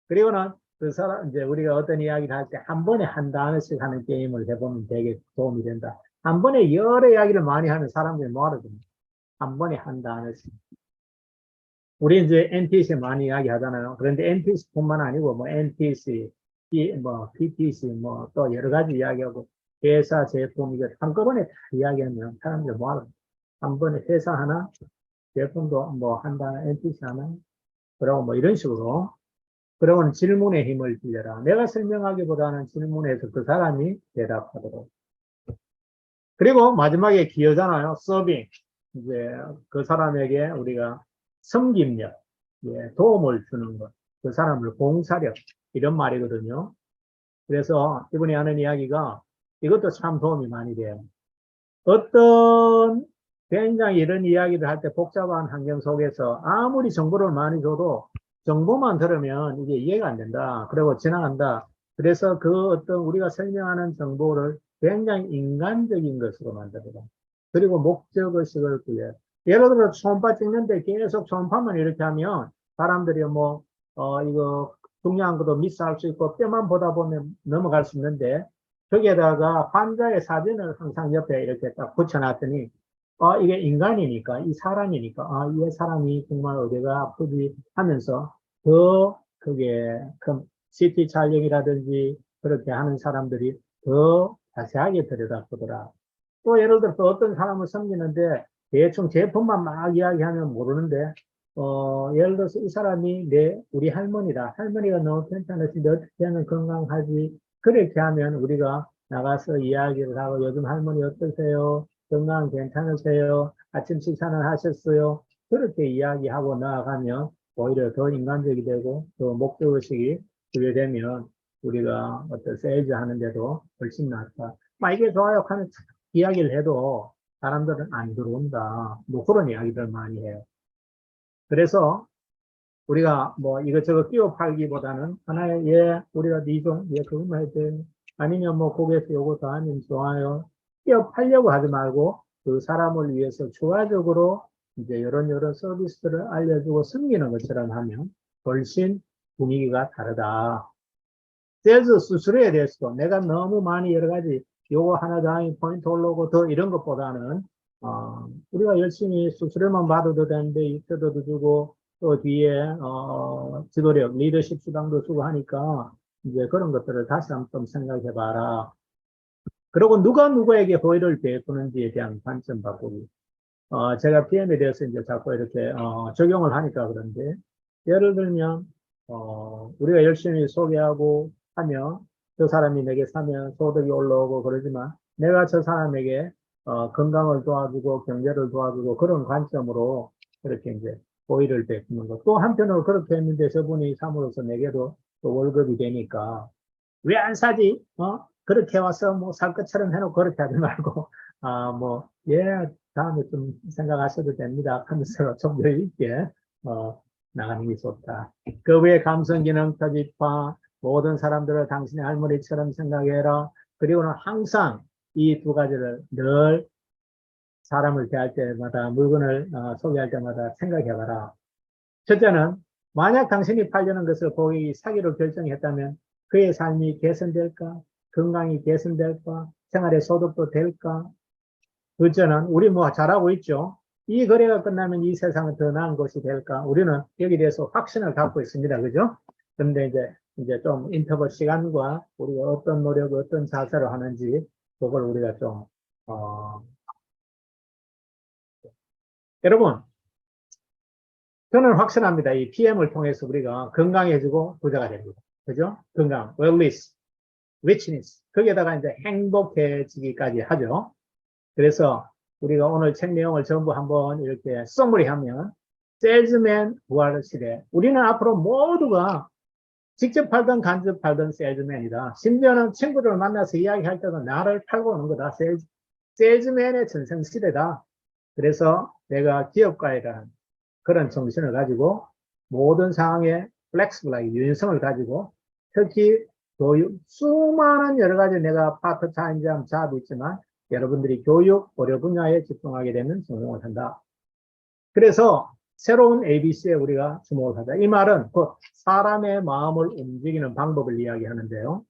그리고는 그 사람 이제 우리가 어떤 이야기를 할 때 한 번에 한 단어씩 하는 게임을 해보면 되게 도움이 된다. 한 번에 여러 이야기를 많이 하면 사람들이 뭐 하거든요. 한 번에 한 단어씩. 우리 이제 NTC 많이 이야기 하잖아요. 그런데 NTC뿐만 아니고 뭐 NTC, 뭐 PTC, 뭐 또 여러 가지 이야기하고 회사 제품 이거 한꺼번에 다 이야기하면 사람들 뭐 하는 한 번에 회사 하나, 제품도 뭐 한다, NTC 하나, 그러고 뭐 이런 식으로. 그러고는 질문에 힘을 빌려라. 내가 설명하기보다는 질문에서 그 사람이 대답하도록. 그리고 마지막에 기여잖아요. 서빙. 이제 그 사람에게 우리가 섬김력, 예, 도움을 주는 것, 그 사람을 봉사력, 이런 말이거든요. 그래서 이분이 하는 이야기가 이것도 참 도움이 많이 돼요. 어떤 굉장히 이런 이야기를 할 때 복잡한 환경 속에서 아무리 정보를 많이 줘도 정보만 들으면 이게 이해가 안 된다. 그리고 지나간다. 그래서 그 어떤 우리가 설명하는 정보를 굉장히 인간적인 것으로 만들어라. 그리고 목적의식을 부여해. 예를 들어 초음파 찍는데 계속 초음파만 이렇게 하면 사람들이 뭐, 이거 중요한 것도 미스할 수 있고 뼈만 보다 보면 넘어갈 수 있는데 거기에다가 환자의 사진을 항상 옆에 이렇게 딱 붙여놨더니 이게 인간이니까, 이 사람이니까, 이 사람이 정말 어디가 아프지 하면서 더 그게 CT 촬영이라든지 그렇게 하는 사람들이 더 자세하게 들여다보더라. 또 예를 들어서 어떤 사람을 섬기는데 대충 제품만 막 이야기하면 모르는데, 예를 들어서 이 사람이 우리 할머니다. 할머니가 너무 괜찮으신데 어떻게 하면 건강하지? 그렇게 하면 우리가 나가서 이야기를 하고 요즘 할머니 어떠세요? 건강 괜찮으세요? 아침 식사는 하셨어요? 그렇게 이야기하고 나아가면 오히려 더 인간적이 되고 더 목적의식이 부여되면 우리가 어떤 세일즈 하는데도 훨씬 낫다. 막 이게 좋아요 하는 이야기를 해도 사람들은 안 들어온다. 뭐 그런 이야기들 많이 해요. 그래서 우리가 뭐 이것저것 끼워 팔기보다는 하나의 우리가 니종, 그것만 해도 돼요. 아니면 뭐 거기에서 요거 더 하면 좋아요. 끼워 팔려고 하지 말고 그 사람을 위해서 추가적으로 이제 이런 서비스들을 알려주고 섬기는 것처럼 하면 훨씬 분위기가 다르다. 세일즈 수수료에 대해서도 내가 너무 많이 여러 가지 요거 하나 더 하면 포인트 올라오고 더 이런 것보다는 우리가 열심히 수수료만 받아도 되는데 입표도 주고 또 뒤에 지도력, 리더십 수당도 주고 하니까 이제 그런 것들을 다시 한번 생각해 봐라. 그리고 누가 누구에게 호의를 베푸는지에 대한 관점 바꾸기. 제가 PM에 대해서 이제 자꾸 이렇게 적용을 하니까 그런데 예를 들면 우리가 열심히 소개하고 하면 저 사람이 내게 사면 소득이 올라오고 그러지만 내가 저 사람에게 건강을 도와주고 경제를 도와주고 그런 관점으로 그렇게 이제 호의를 베푸는 것. 또 한편으로 그렇게 했는데 저분이 삼으로서 내게도 또 월급이 되니까 왜 안 사지? 그렇게 와서 뭐 살 것처럼 해놓고 그렇게 하지 말고 예, 다음에 좀 생각하셔도 됩니다 하면서 좀 여유 있게 나가는 게 좋다. 그 외에 감성기능 터집화 모든 사람들을 당신의 할머니처럼 생각해라. 그리고는 항상 이 두 가지를 늘 사람을 대할 때마다 물건을 소개할 때마다 생각해봐라. 첫째는 만약 당신이 팔려는 것을 고객이 사기로 결정했다면 그의 삶이 개선될까? 건강이 개선될까? 생활의 소득도 될까? 둘째는 우리 뭐 잘하고 있죠. 이 거래가 끝나면 이 세상은 더 나은 곳이 될까? 우리는 여기에 대해서 확신을 갖고 있습니다. 그죠? 그런데 이제 좀 인터벌 시간과 우리가 어떤 노력, 어떤 자세로 하는지 그걸 우리가 좀, 어, 여러분, 저는 확신합니다. 이 PM을 통해서 우리가 건강해지고 부자가 됩니다. 그죠? 건강, wellness, richness. 거기에다가 이제 행복해지기까지 하죠. 그래서 우리가 오늘 책 내용을 전부 한번 이렇게 써머리하면 세일즈맨 부활 시대. 우리는 앞으로 모두가 직접 팔던 간접 팔던 세일즈맨이다. 심지어는 친구들을 만나서 이야기할 때도 나를 팔고 오는 거다. 세일즈맨의 전성시대다. 그래서 내가 기업가이라는 그런 정신을 가지고 모든 상황에 플렉스블하게 유연성을 가지고 특히 교육, 수많은 여러 가지 내가 파트타임 잡이 있지만 여러분들이 교육, 의료 분야에 집중하게 되면 성공을 한다. 그래서 새로운 ABC에 우리가 주목을 하자. 이 말은 곧 사람의 마음을 움직이는 방법을 이야기하는데요.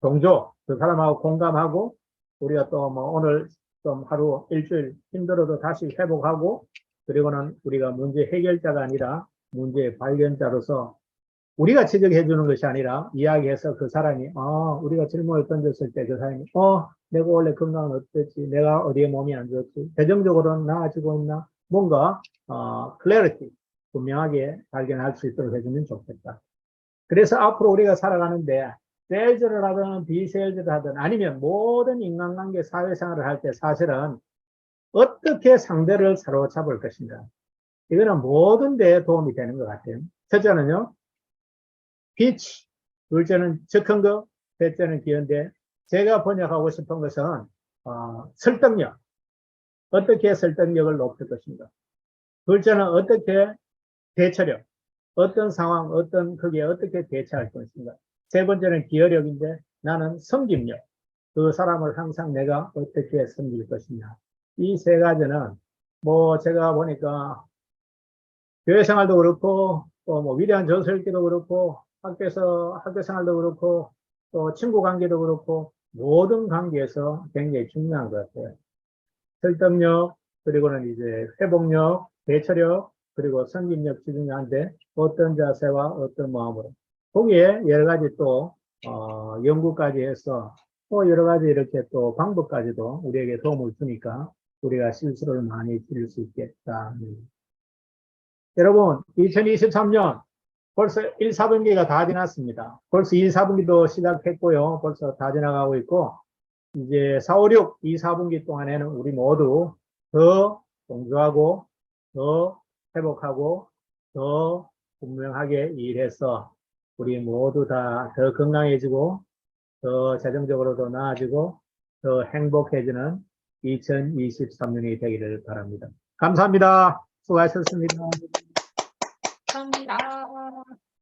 동조, 그 사람하고 공감하고 우리가 또 뭐 오늘 좀 하루 일주일 힘들어도 다시 회복하고 그리고는 우리가 문제 해결자가 아니라 문제 발견자로서 우리가 지적해 주는 것이 아니라 이야기해서 그 사람이 우리가 질문을 던졌을 때 그 사람이 내가 원래 건강은 어땠지? 내가 어디에 몸이 안 좋지? 대정적으로는 나아지고 있나? 뭔가 클래리티 분명하게 발견할 수 있도록 해주면 좋겠다. 그래서 앞으로 우리가 살아가는데 세일즈를 하든 비세일즈를 하든 아니면 모든 인간관계 사회생활을 할 때 사실은 어떻게 상대를 사로잡을 것인가. 이거는 모든 데에 도움이 되는 것 같아요. 첫째는요, 피치. 둘째는 즉흥거. 셋째는 기현대. 제가 번역하고 싶은 것은, 설득력. 어떻게 설득력을 높일 것인가. 둘째는 어떻게 대처력. 어떤 상황, 거기에 어떻게 대처할 것인가. 세 번째는 기여력인데 나는 섬김력. 그 사람을 항상 내가 어떻게 섬길 것이냐. 이 세 가지는 뭐 제가 보니까 교회 생활도 그렇고 또 뭐 위대한 저술기도 그렇고 학교에서 학교 생활도 그렇고 또 친구 관계도 그렇고 모든 관계에서 굉장히 중요한 것 같아요. 설득력, 그리고는 이제 회복력, 대처력, 그리고 성립력 중요한데 어떤 자세와 어떤 마음으로. 거기에 여러 가지 또, 연구까지 해서 또 여러 가지 이렇게 또 방법까지도 우리에게 도움을 주니까 우리가 실수를 많이 줄일 수 있겠다. 여러분, 2023년 벌써 1, 4분기가 다 지났습니다. 벌써 2, 4분기도 시작했고요. 벌써 다 지나가고 있고, 이제 4, 5, 6, 2, 4분기 동안에는 우리 모두 더 공조하고, 더 회복하고, 더 분명하게 일해서 우리 모두 다 더 건강해지고, 더 재정적으로도 나아지고, 더 행복해지는 2023년이 되기를 바랍니다. 감사합니다. 수고하셨습니다. 감사합니다.